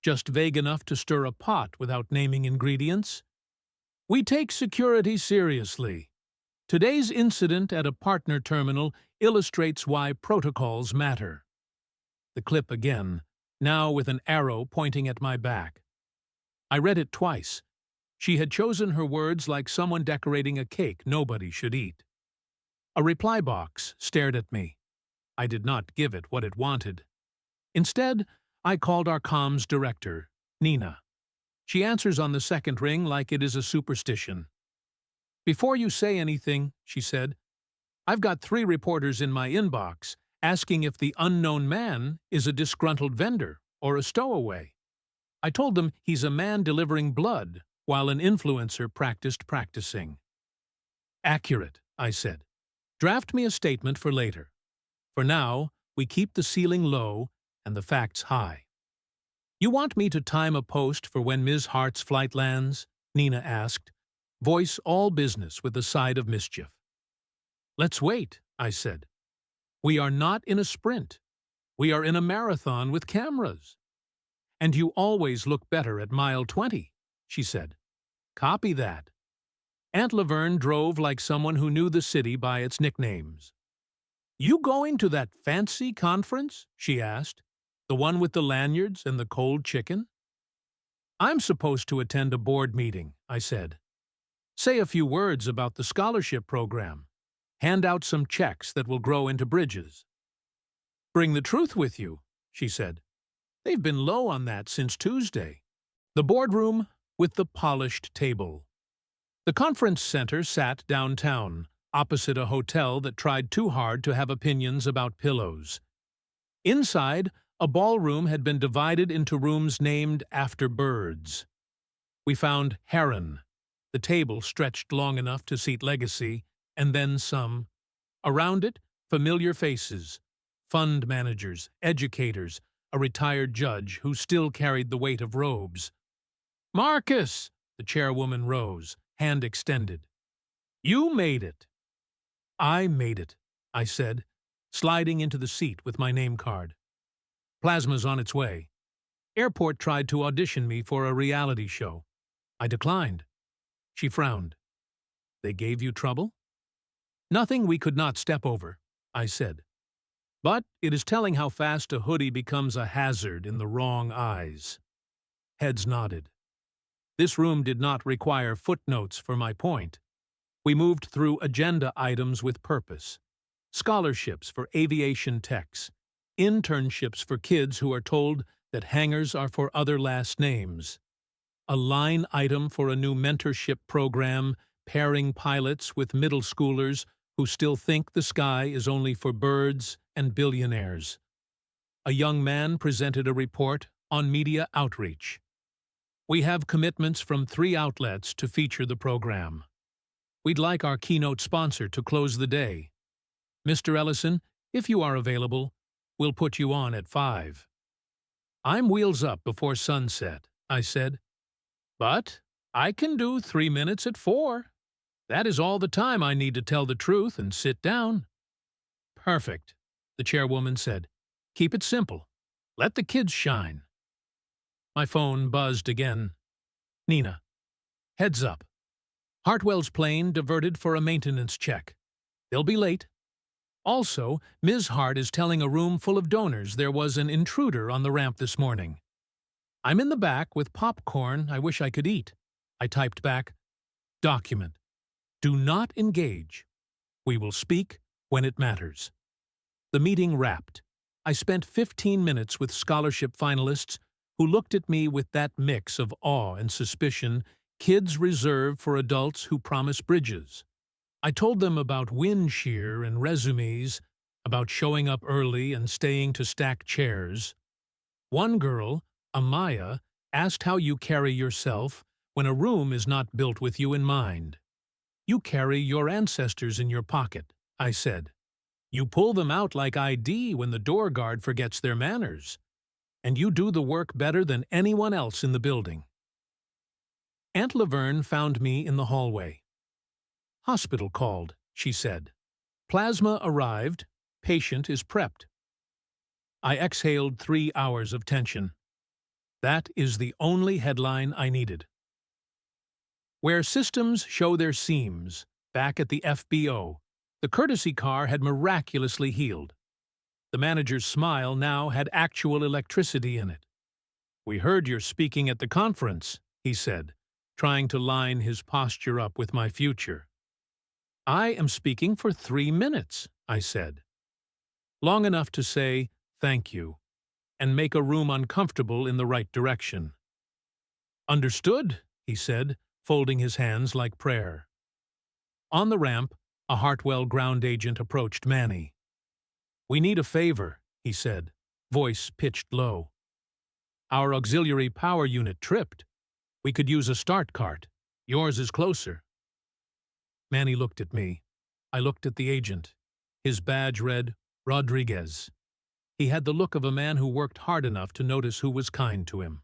just vague enough to stir a pot without naming ingredients. "We take security seriously. Today's incident at a partner terminal illustrates why protocols matter." The clip again, now with an arrow pointing at my back. I read it twice. She had chosen her words like someone decorating a cake nobody should eat. A reply box stared at me. I did not give it what it wanted. Instead, I called our comms director, Nina. She answers on the second ring like it is a superstition. "Before you say anything," she said, "I've got 3 reporters in my inbox asking if the unknown man is a disgruntled vendor or a stowaway. I told them he's a man delivering blood while an influencer practiced practicing." "Accurate," I said. "Draft me a statement for later. For now, we keep the ceiling low and the facts high." "You want me to time a post for when Ms. Hart's flight lands?" Nina asked, voice all business with a side of mischief. "Let's wait," I said. "We are not in a sprint. We are in a marathon with cameras." "And you always look better at mile 20, she said. "Copy that." Aunt Laverne drove like someone who knew the city by its nicknames. "You going to that fancy conference?" she asked. "The one with the lanyards and the cold chicken?" "I'm supposed to attend a board meeting," I said. "Say a few words about the scholarship program. Hand out some checks that will grow into bridges." "Bring the truth with you," she said. "They've been low on that since Tuesday." The boardroom with the polished table. The conference center sat downtown, opposite a hotel that tried too hard to have opinions about pillows. Inside, a ballroom had been divided into rooms named after birds. We found heron. The table stretched long enough to seat Legacy, and then some. Around it, familiar faces. Fund managers, educators, a retired judge who still carried the weight of robes. "Marcus!" The chairwoman rose, hand extended. "You made it." "I made it," I said, sliding into the seat with my name card. "Plasma's on its way. Airport tried to audition me for a reality show. I declined." She frowned. "They gave you trouble?" "Nothing we could not step over," I said. "But it is telling how fast a hoodie becomes a hazard in the wrong eyes." Heads nodded. This room did not require footnotes for my point. We moved through agenda items with purpose. Scholarships for aviation techs. Internships for kids who are told that hangars are for other last names. A line item for a new mentorship program pairing pilots with middle schoolers who still think the sky is only for birds and billionaires. A young man presented a report on media outreach. "We have commitments from 3 outlets to feature the program. We'd like our keynote sponsor to close the day. Mr. Ellison, if you are available, we'll put you on at 5. "I'm wheels up before sunset," I said. "But I can do 3 minutes at 4. That is all the time I need to tell the truth and sit down." "Perfect," the chairwoman said. "Keep it simple. Let the kids shine." My phone buzzed again. "Nina. Heads up. Hartwell's plane diverted for a maintenance check. They'll be late. Also, Ms. Hart is telling a room full of donors there was an intruder on the ramp this morning. I'm in the back with popcorn I wish I could eat." I typed back, "Document. Do not engage. We will speak when it matters." The meeting wrapped. I spent 15 minutes with scholarship finalists who looked at me with that mix of awe and suspicion kids reserve for adults who promise bridges. I told them about wind shear and resumes, about showing up early and staying to stack chairs. One girl, Amaya, asked how you carry yourself when a room is not built with you in mind. "You carry your ancestors in your pocket," I said. "You pull them out like ID when the door guard forgets their manners. And you do the work better than anyone else in the building." Aunt Laverne found me in the hallway. "Hospital called," she said. "Plasma arrived. Patient is prepped." I exhaled 3 hours of tension. That is the only headline I needed. Where systems show their seams, back at the FBO, the courtesy car had miraculously healed. The manager's smile now had actual electricity in it. "We heard you're speaking at the conference," he said, trying to line his posture up with my future. I am speaking for 3 minutes, I said. Long enough to say, thank you, and make a room uncomfortable in the right direction. Understood, he said, folding his hands like prayer. On the ramp, a Hartwell ground agent approached Manny. We need a favor, he said, voice pitched low. Our auxiliary power unit tripped. We could use a start cart. Yours is closer. Manny looked at me. I looked at the agent. His badge read, Rodriguez. He had the look of a man who worked hard enough to notice who was kind to him.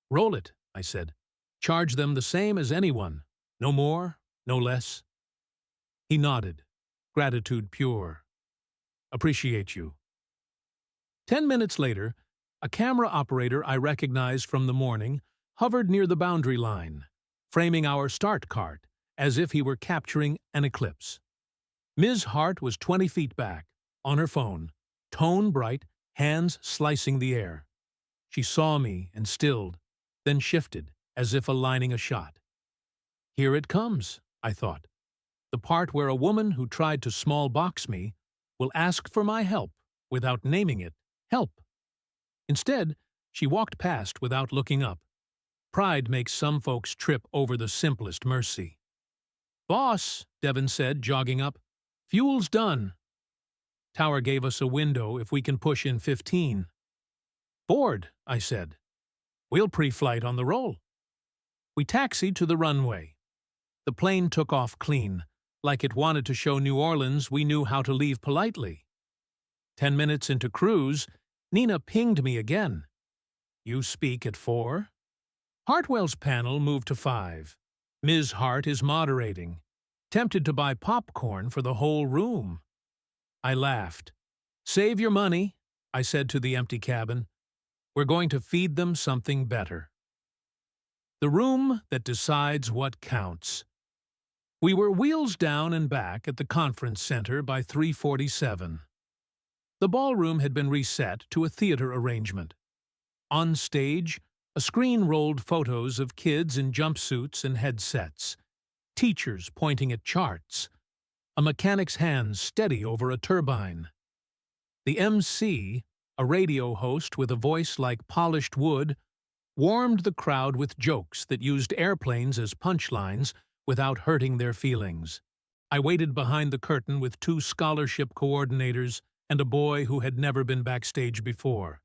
Roll it, I said. Charge them the same as anyone. No more, no less. He nodded. Gratitude pure. Appreciate you. 10 minutes later, a camera operator I recognized from the morning hovered near the boundary line, framing our start cart as if he were capturing an eclipse. Ms. Hart was 20 feet back, on her phone, tone bright, hands slicing the air. She saw me and stilled, then shifted, as if aligning a shot. Here it comes, I thought. The part where a woman who tried to small box me will ask for my help without naming it help. Instead, she walked past without looking up. Pride makes some folks trip over the simplest mercy. Boss, Devin said, jogging up. Fuel's done. Tower gave us a window if we can push in 15. Board, I said. We'll pre-flight on the roll. We taxied to the runway. The plane took off clean, like it wanted to show New Orleans we knew how to leave politely. 10 minutes into cruise, Nina pinged me again. You speak at 4? Hartwell's panel moved to 5. Ms. Hart is moderating, tempted to buy popcorn for the whole room. I laughed. Save your money, I said to the empty cabin. We're going to feed them something better. The room that decides what counts. We were wheels down and back at the conference center by 3:47. The ballroom had been reset to a theater arrangement. On stage, a screen rolled photos of kids in jumpsuits and headsets, teachers pointing at charts, a mechanic's hands steady over a turbine. The MC, a radio host with a voice like polished wood, warmed the crowd with jokes that used airplanes as punchlines without hurting their feelings. I waited behind the curtain with 2 scholarship coordinators and a boy who had never been backstage before.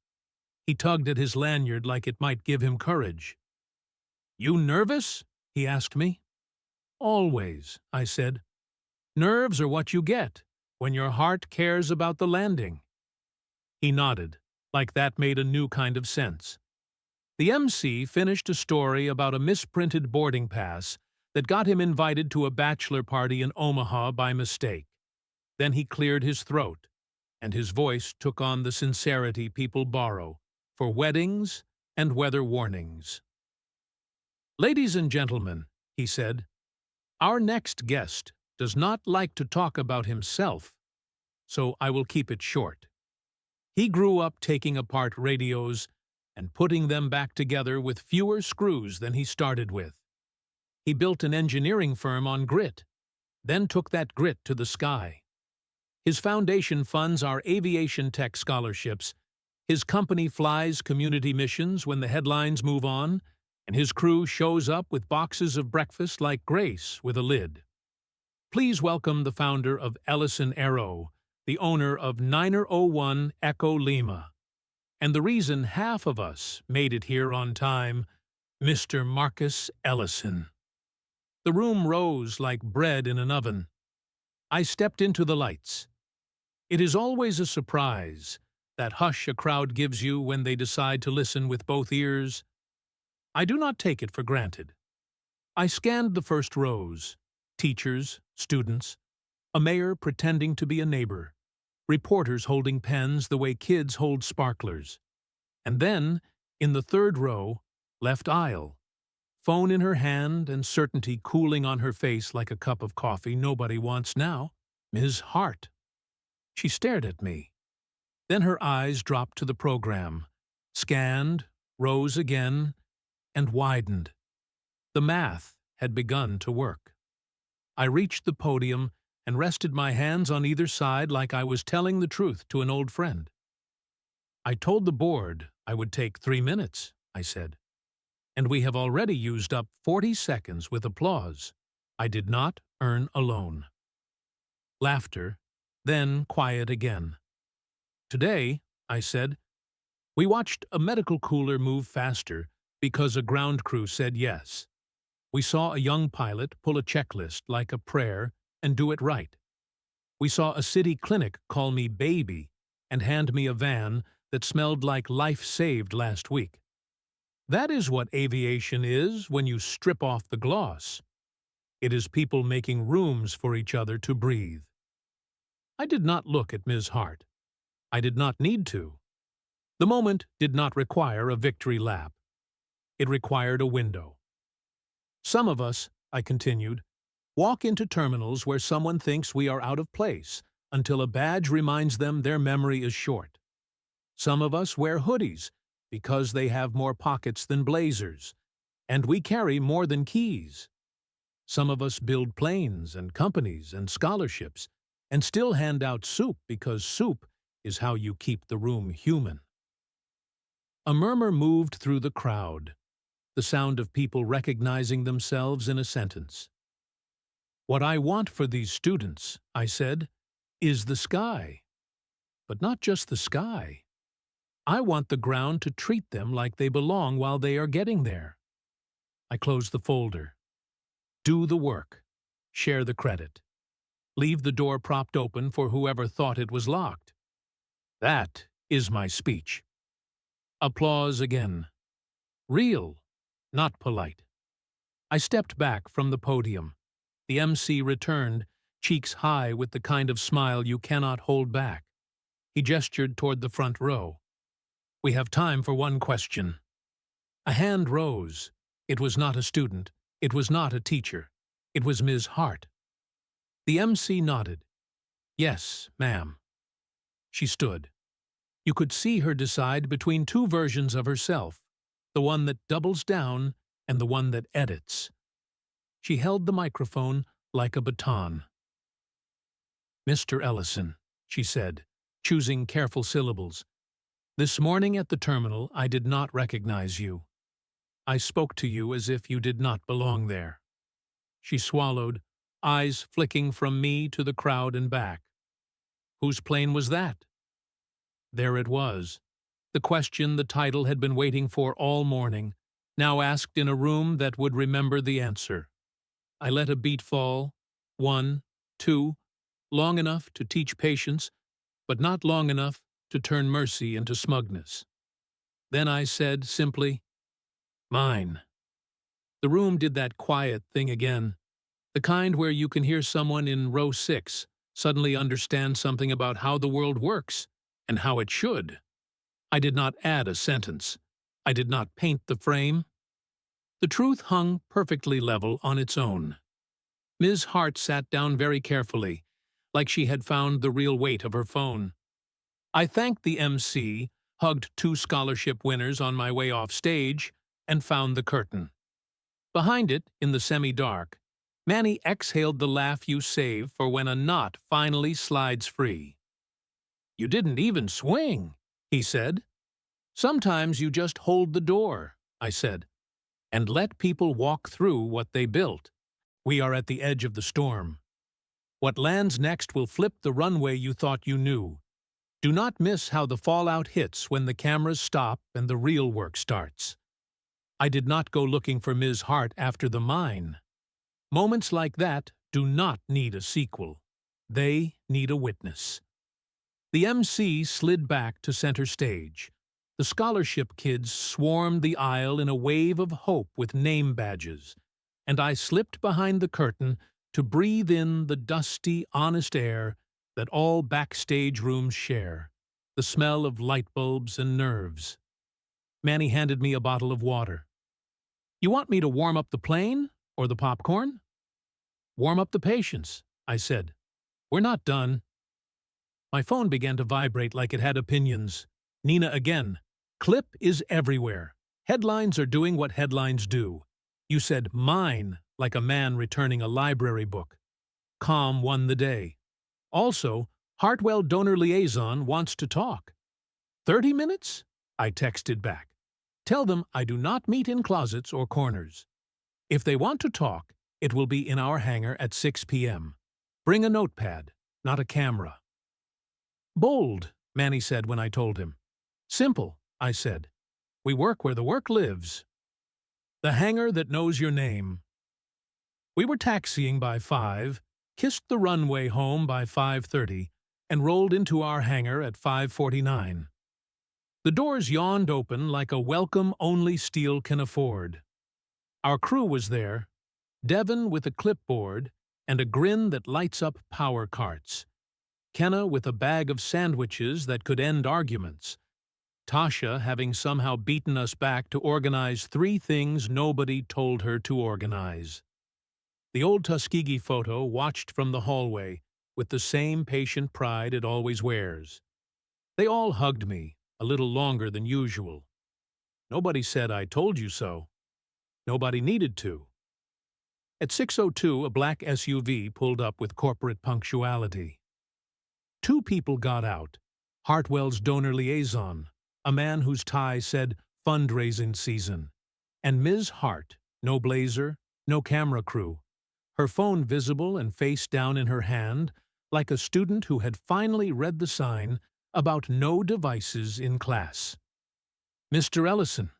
He tugged at his lanyard like it might give him courage. You nervous? He asked me. Always, I said. Nerves are what you get when your heart cares about the landing. He nodded, like that made a new kind of sense. The MC finished a story about a misprinted boarding pass that got him invited to a bachelor party in Omaha by mistake. Then he cleared his throat, and his voice took on the sincerity people borrow for weddings and weather warnings. Ladies and gentlemen, he said, our next guest does not like to talk about himself, so I will keep it short. He grew up taking apart radios and putting them back together with fewer screws than he started with. He built an engineering firm on grit, then took that grit to the sky. His foundation funds our aviation tech scholarships. His company flies community missions when the headlines move on, and his crew shows up with boxes of breakfast like Grace with a lid. Please welcome the founder of Ellison Aero, the owner of 901 Echo Lima, and the reason half of us made it here on time, Mr. Marcus Ellison. The room rose like bread in an oven. I stepped into the lights. It is always a surprise, that hush a crowd gives you when they decide to listen with both ears. I do not take it for granted. I scanned the first rows, teachers, students, a mayor pretending to be a neighbor, reporters holding pens the way kids hold sparklers. And then, in the third row, left aisle, phone in her hand and certainty cooling on her face like a cup of coffee nobody wants now, Ms. Hart. She stared at me. Then her eyes dropped to the program, scanned, rose again, and widened. The math had begun to work. I reached the podium and rested my hands on either side like I was telling the truth to an old friend. I told the board I would take 3 minutes, I said, and we have already used up 40 seconds with applause I did not earn alone. Laughter, then quiet again. Today, I said, we watched a medical cooler move faster because a ground crew said yes. We saw a young pilot pull a checklist like a prayer and do it right. We saw a city clinic call me baby and hand me a van that smelled like life saved last week. That is what aviation is when you strip off the gloss. It is people making rooms for each other to breathe. I did not look at Ms. Hart. I did not need to. The moment did not require a victory lap. It required a window. Some of us, I continued, walk into terminals where someone thinks we are out of place until a badge reminds them their memory is short. Some of us wear hoodies because they have more pockets than blazers, and we carry more than keys. Some of us build planes and companies and scholarships and still hand out soup because soup is how you keep the room human. A murmur moved through the crowd, the sound of people recognizing themselves in a sentence. What I want for these students, I said, is the sky. But not just the sky. I want the ground to treat them like they belong while they are getting there. I closed the folder. Do the work. Share the credit. Leave the door propped open for whoever thought it was locked. That is my speech. Applause again. Real, not polite. I stepped back from the podium. The MC returned, cheeks high with the kind of smile you cannot hold back. He gestured toward the front row. We have time for one question. A hand rose. It was not a student. It was not a teacher. It was Ms. Hart. The MC nodded. Yes, ma'am. She stood. You could see her decide between two versions of herself, the one that doubles down and the one that edits. She held the microphone like a baton. Mr. Ellison, she said, choosing careful syllables, this morning at the terminal I did not recognize you. I spoke to you as if you did not belong there. She swallowed, eyes flicking from me to the crowd and back. Whose plane was that? There it was, the question the title had been waiting for all morning, now asked in a room that would remember the answer. I let a beat fall, 1, 2, long enough to teach patience, but not long enough to turn mercy into smugness. Then I said simply, mine. The room did that quiet thing again, the kind where you can hear someone in row 6 suddenly understand something about how the world works and how it should. I did not add a sentence. I did not paint the frame. The truth hung perfectly level on its own. Ms. Hart sat down very carefully, like she had found the real weight of her phone. I thanked the MC, hugged 2 scholarship winners on my way off stage, and found the curtain. Behind it, in the semi-dark, Manny exhaled the laugh you save for when a knot finally slides free. You didn't even swing, he said. Sometimes you just hold the door, I said, and let people walk through what they built. We are at the edge of the storm. What lands next will flip the runway you thought you knew. Do not miss how the fallout hits when the cameras stop and the real work starts. I did not go looking for Ms. Hart after the mine. Moments like that do not need a sequel. They need a witness. The MC slid back to center stage. The scholarship kids swarmed the aisle in a wave of hope with name badges, and I slipped behind the curtain to breathe in the dusty, honest air that all backstage rooms share, the smell of light bulbs and nerves. Manny handed me a bottle of water. You want me to warm up the plane or the popcorn? Warm up the patience, I said. We're not done. My phone began to vibrate like it had opinions. Nina again. Clip is everywhere. Headlines are doing what headlines do. You said mine like a man returning a library book. calm won the day. Also, Hartwell donor liaison wants to talk. 30 minutes? I texted back. Tell them I do not meet in closets or corners. If they want to talk, it will be in our hangar at 6 p.m. Bring a notepad, not a camera. Bold, Manny said when I told him. Simple, I said. We work where the work lives. The hangar that knows your name. We were taxiing by 5, kissed the runway home by 5:30, and rolled into our hangar at 5:49. The doors yawned open like a welcome only steel can afford. Our crew was there, Devon with a clipboard and a grin that lights up power carts, Kenna with a bag of sandwiches that could end arguments, Tasha having somehow beaten us back to organize 3 things nobody told her to organize. The old Tuskegee photo watched from the hallway with the same patient pride it always wears. They all hugged me, a little longer than usual. Nobody said I told you so. Nobody needed to. At 6:02, a black SUV pulled up with corporate punctuality. 2 people got out. Hartwell's donor liaison, a man whose tie said fundraising season, and Ms. Hart, no blazer, no camera crew, her phone visible and face down in her hand, like a student who had finally read the sign about no devices in class. Mr. Ellison,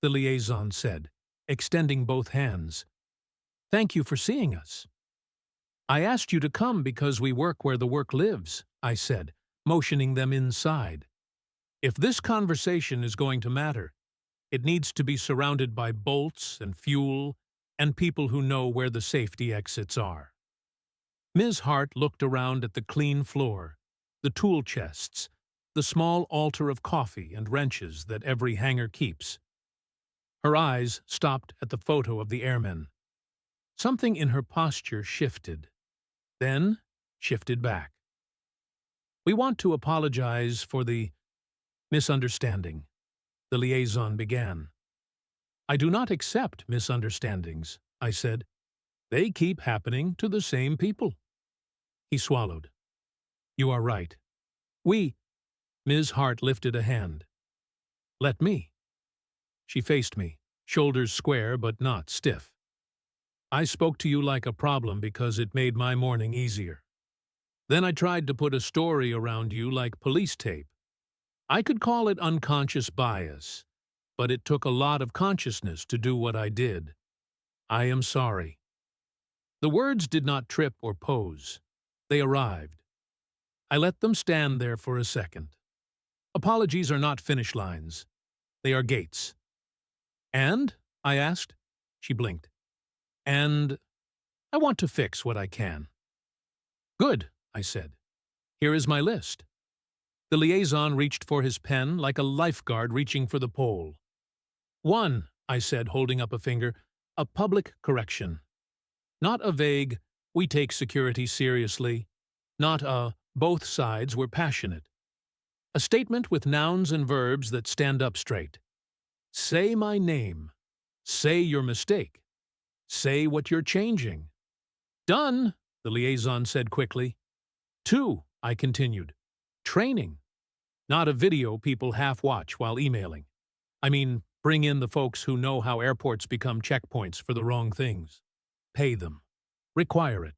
the liaison said, extending both hands. Thank you for seeing us. I asked you to come because we work where the work lives, I said, motioning them inside. If this conversation is going to matter, it needs to be surrounded by bolts and fuel and people who know where the safety exits are. Ms. Hart looked around at the clean floor, the tool chests, the small altar of coffee and wrenches that every hangar keeps. Her eyes stopped at the photo of the airmen. Something in her posture shifted, then shifted back. We want to apologize for the misunderstanding, the liaison began. I do not accept misunderstandings, I said. They keep happening to the same people. He swallowed. You are right. Ms. Hart lifted a hand. Let me. She faced me, shoulders square but not stiff. I spoke to you like a problem because it made my morning easier. Then I tried to put a story around you like police tape. I could call it unconscious bias, but it took a lot of consciousness to do what I did. I am sorry. The words did not trip or pose. They arrived. I let them stand there for a second. Apologies are not finish lines. They are gates. And? I asked. She blinked. And I want to fix what I can. Good, I said. Here is my list. The liaison reached for his pen like a lifeguard reaching for the pole. 1, I said, holding up a finger, a public correction. Not a vague, we take security seriously. Not a, both sides were passionate. A statement with nouns and verbs that stand up straight. Say my name. Say your mistake. Say what you're changing. Done, the liaison said quickly. 2, I continued. Training. Not a video people half-watch while emailing. I mean, bring in the folks who know how airports become checkpoints for the wrong things. Pay them. Require it.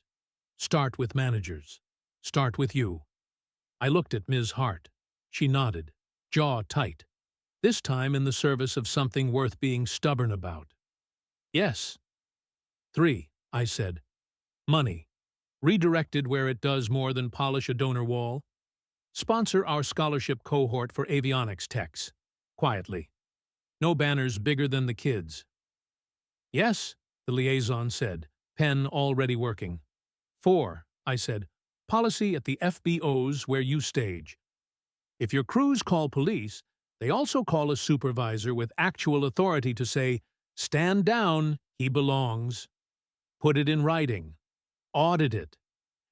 Start with managers. Start with you. I looked at Ms. Hart. She nodded, jaw tight, this time in the service of something worth being stubborn about. Yes. 3, I said. Money. Redirected where it does more than polish a donor wall. Sponsor our scholarship cohort for avionics techs. Quietly. No banners bigger than the kids. Yes, the liaison said, pen already working. 4, I said. Policy at the FBOs where you stage. If your crews call police, they also call a supervisor with actual authority to say, stand down, he belongs. Put it in writing. Audit it.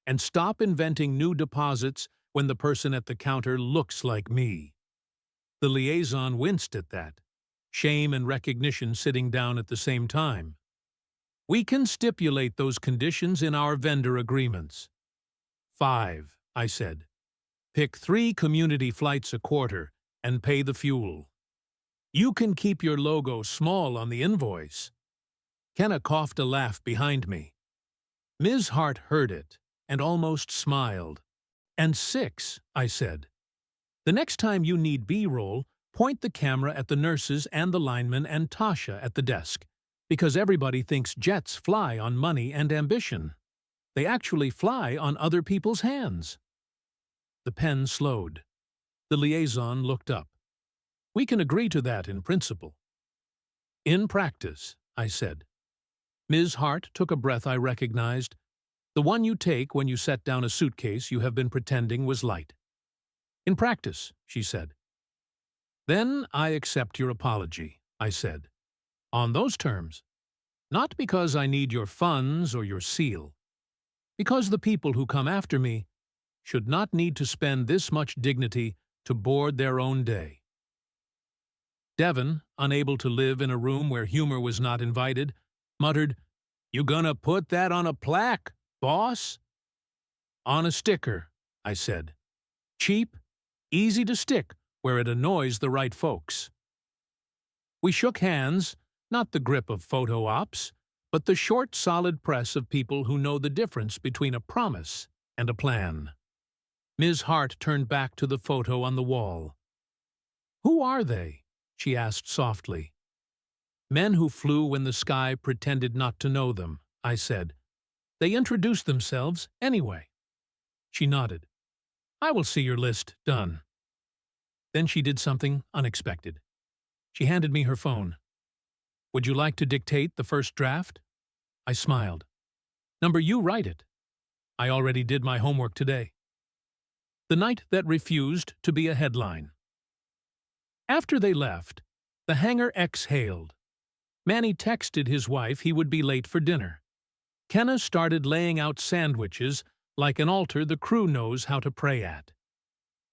And stop inventing new deposits when the person at the counter looks like me. The liaison winced at that, shame and recognition sitting down at the same time. We can stipulate those conditions in our vendor agreements. 5, I said. Pick 3 community flights a quarter and pay the fuel. You can keep your logo small on the invoice. Kenna coughed a laugh behind me. Ms. Hart heard it and almost smiled. And 6, I said. The next time you need B-roll, point the camera at the nurses and the linemen and Tasha at the desk, because everybody thinks jets fly on money and ambition. They actually fly on other people's hands. The pen slowed. The liaison looked up. We can agree to that in principle. In practice, I said. Ms. Hart took a breath I recognized. The one you take when you set down a suitcase you have been pretending was light. In practice, she said. Then I accept your apology, I said. On those terms. Not because I need your funds or your seal. Because the people who come after me should not need to spend this much dignity to board their own day. Devon, unable to live in a room where humor was not invited, muttered, "You gonna put that on a plaque, boss?" On a sticker, I said. Cheap, easy to stick where it annoys the right folks. We shook hands, not the grip of photo ops, but the short, solid press of people who know the difference between a promise and a plan. Ms. Hart turned back to the photo on the wall. Who are they? She asked softly. Men who flew when the sky pretended not to know them, I said. They introduced themselves anyway. She nodded. I will see your list done. Then she did something unexpected. She handed me her phone. Would you like to dictate the first draft? I smiled. Number, you write it. I already did my homework today. The night that refused to be a headline. After they left, the hangar exhaled. Manny texted his wife he would be late for dinner. Kenna started laying out sandwiches like an altar the crew knows how to pray at.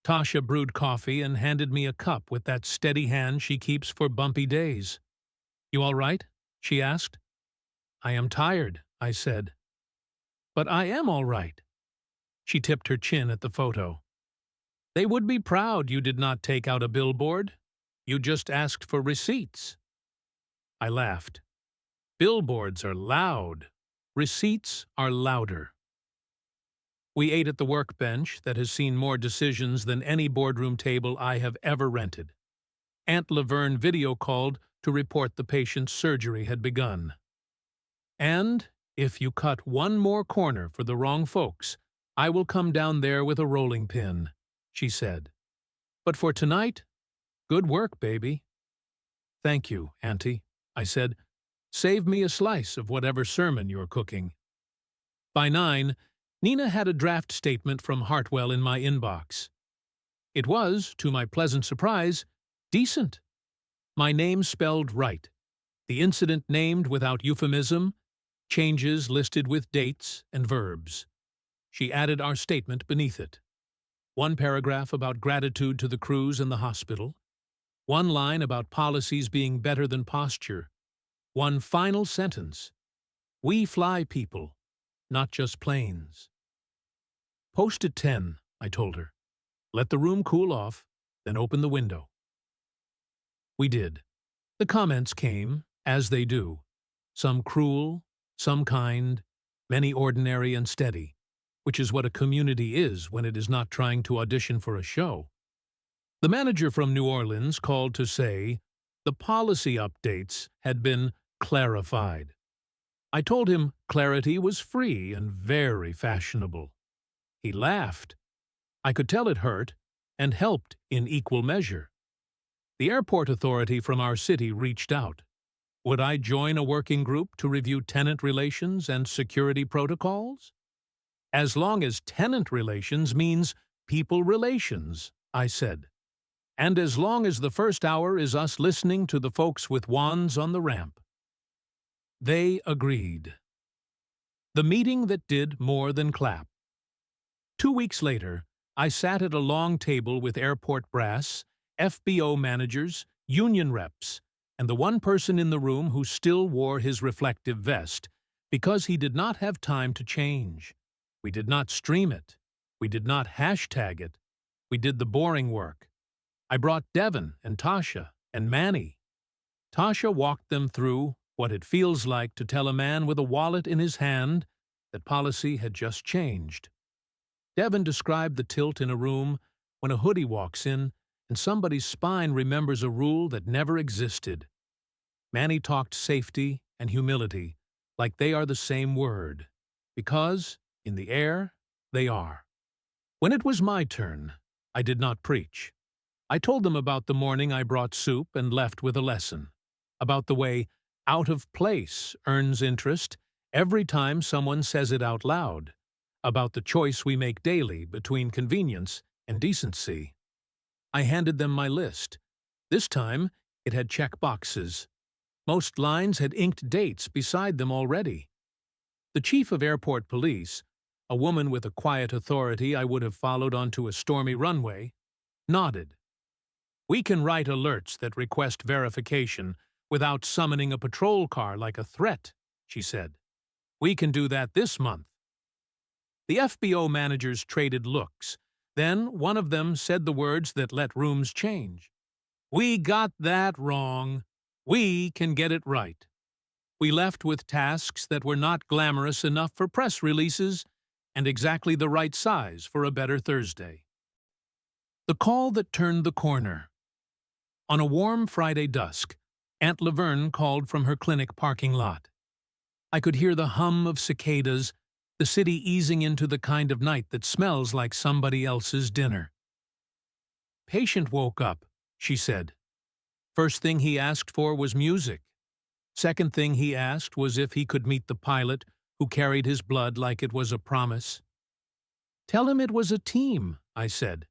Tasha brewed coffee and handed me a cup with that steady hand she keeps for bumpy days. You all right? She asked. I am tired, I said. But I am all right. She tipped her chin at the photo. They would be proud you did not take out a billboard. You just asked for receipts. I laughed. Billboards are loud. Receipts are louder. We ate at the workbench that has seen more decisions than any boardroom table I have ever rented. Aunt Laverne video-called to report the patient's surgery had begun. And if you cut one more corner for the wrong folks, I will come down there with a rolling pin, she said. But for tonight, good work, baby. Thank you, Auntie, I said. Save me a slice of whatever sermon you're cooking. By 9, Nina had a draft statement from Hartwell in my inbox. It was, to my pleasant surprise, decent. My name spelled right, the incident named without euphemism, changes listed with dates and verbs. She added our statement beneath it. One paragraph about gratitude to the crews and the hospital. One line about policies being better than posture. One final sentence. We fly people, not just planes. Post at 10, I told her. Let the room cool off, then open the window. We did. The comments came, as they do. Some cruel, some kind, many ordinary and steady, which is what a community is when it is not trying to audition for a show. The manager from New Orleans called to say the policy updates had been clarified. I told him clarity was free and very fashionable. He laughed. I could tell it hurt and helped in equal measure. The airport authority from our city reached out. Would I join a working group to review tenant relations and security protocols? As long as tenant relations means people relations, I said. And as long as the first hour is us listening to the folks with wands on the ramp. They agreed. The meeting that did more than clap. 2 weeks later, I sat at a long table with airport brass, FBO managers, union reps, and the one person in the room who still wore his reflective vest Because he did not have time to change. We did not stream it. We did not hashtag it. We did the boring work. I brought Devin and Tasha and Manny. Tasha walked them through what it feels like to tell a man with a wallet in his hand that policy had just changed. Devin described the tilt in a room when a hoodie walks in and somebody's spine remembers a rule that never existed. Manny talked safety and humility like they are the same word, because, in the air, they are. When it was my turn, I did not preach. I told them about the morning I brought soup and left with a lesson, about the way out of place earns interest every time someone says it out loud, about the choice we make daily between convenience and decency. I handed them my list. This time, it had check boxes. Most lines had inked dates beside them already. The chief of airport police, a woman with a quiet authority I would have followed onto a stormy runway, nodded. "We can write alerts that request verification without summoning a patrol car like a threat," she said. "We can do that this month." The FBO managers traded looks. Then one of them said the words that let rooms change. "We got that wrong. We can get it right." We left with tasks that were not glamorous enough for press releases and exactly the right size for a better Thursday. The call that turned the corner. On a warm Friday dusk, Aunt Laverne called from her clinic parking lot. I could hear the hum of cicadas, the city easing into the kind of night that smells like somebody else's dinner. "Patient woke up," she said. First thing he asked for was music. Second thing he asked was if he could meet the pilot who carried his blood like it was a promise. "Tell him it was a team," I said,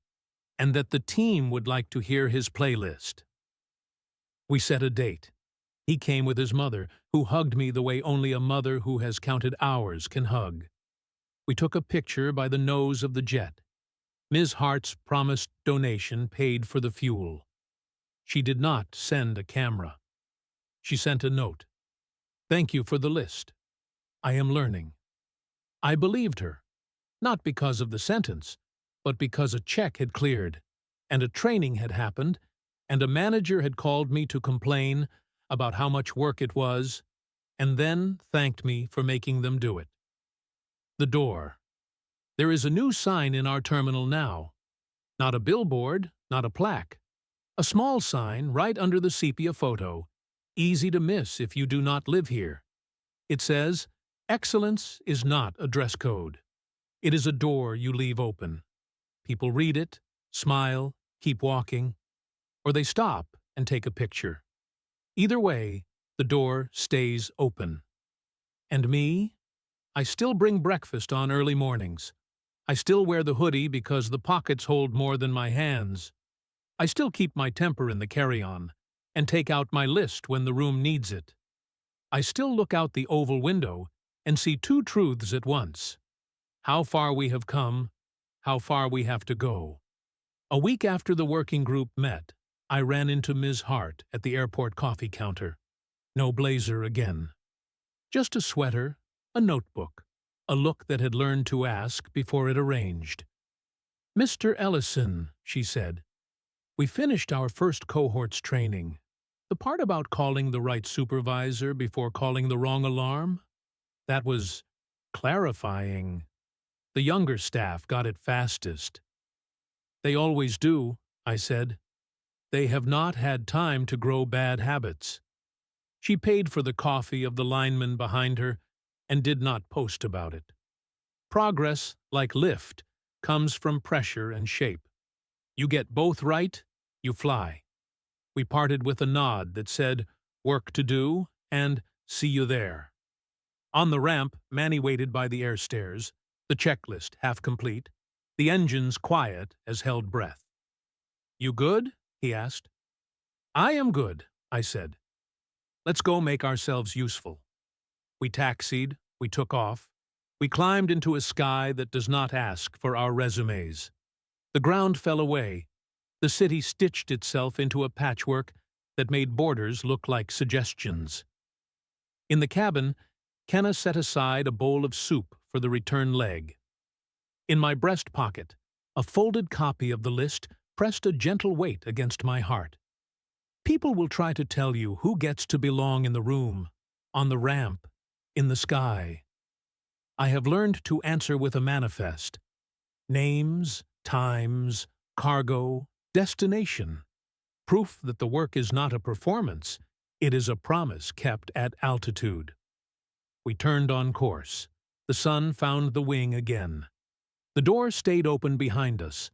"and that the team would like to hear his playlist." We set a date. He came with his mother, who hugged me the way only a mother who has counted hours can hug. We took a picture by the nose of the jet. Ms. Hart's promised donation paid for the fuel. She did not send a camera. She sent a note. "Thank you for the list. I am learning." I believed her, not because of the sentence, but because a check had cleared, and a training had happened, and a manager had called me to complain about how much work it was, and then thanked me for making them do it. The door. There is a new sign in our terminal now. Not a billboard, not a plaque. A small sign right under the sepia photo, easy to miss if you do not live here. It says, "Excellence is not a dress code. It is a door you leave open." People read it, smile, keep walking, or they stop and take a picture. Either way, the door stays open. And me? I still bring breakfast on early mornings. I still wear the hoodie because the pockets hold more than my hands. I still keep my temper in the carry-on and take out my list when the room needs it. I still look out the oval window and see two truths at once: how far we have come, how far we have to go. A week after the working group met, I ran into Ms. Hart at the airport coffee counter. No blazer again. Just a sweater, a notebook, a look that had learned to ask before it arranged. "Mr. Ellison," she said, "we finished our first cohort's training. The part about calling the right supervisor before calling the wrong alarm? That was clarifying. The younger staff got it fastest." "They always do," I said. "They have not had time to grow bad habits." She paid for the coffee of the lineman behind her and did not post about it. Progress, like lift, comes from pressure and shape. You get both right, you fly. We parted with a nod that said, "Work to do," and "See you there." On the ramp, Manny waited by the air stairs, the checklist half complete, the engines quiet as held breath. "You good?" he asked. "I am good," I said. "Let's go make ourselves useful." We taxied, we took off, we climbed into a sky that does not ask for our resumes. The ground fell away. The city stitched itself into a patchwork that made borders look like suggestions. In the cabin, Kenna set aside a bowl of soup for the return leg. In my breast pocket, a folded copy of the list pressed a gentle weight against my heart. People will try to tell you who gets to belong in the room, on the ramp, in the sky. I have learned to answer with a manifest. Names, times, cargo, destination. Proof that the work is not a performance, it is a promise kept at altitude. We turned on course. The sun found the wing again. The door stayed open behind us,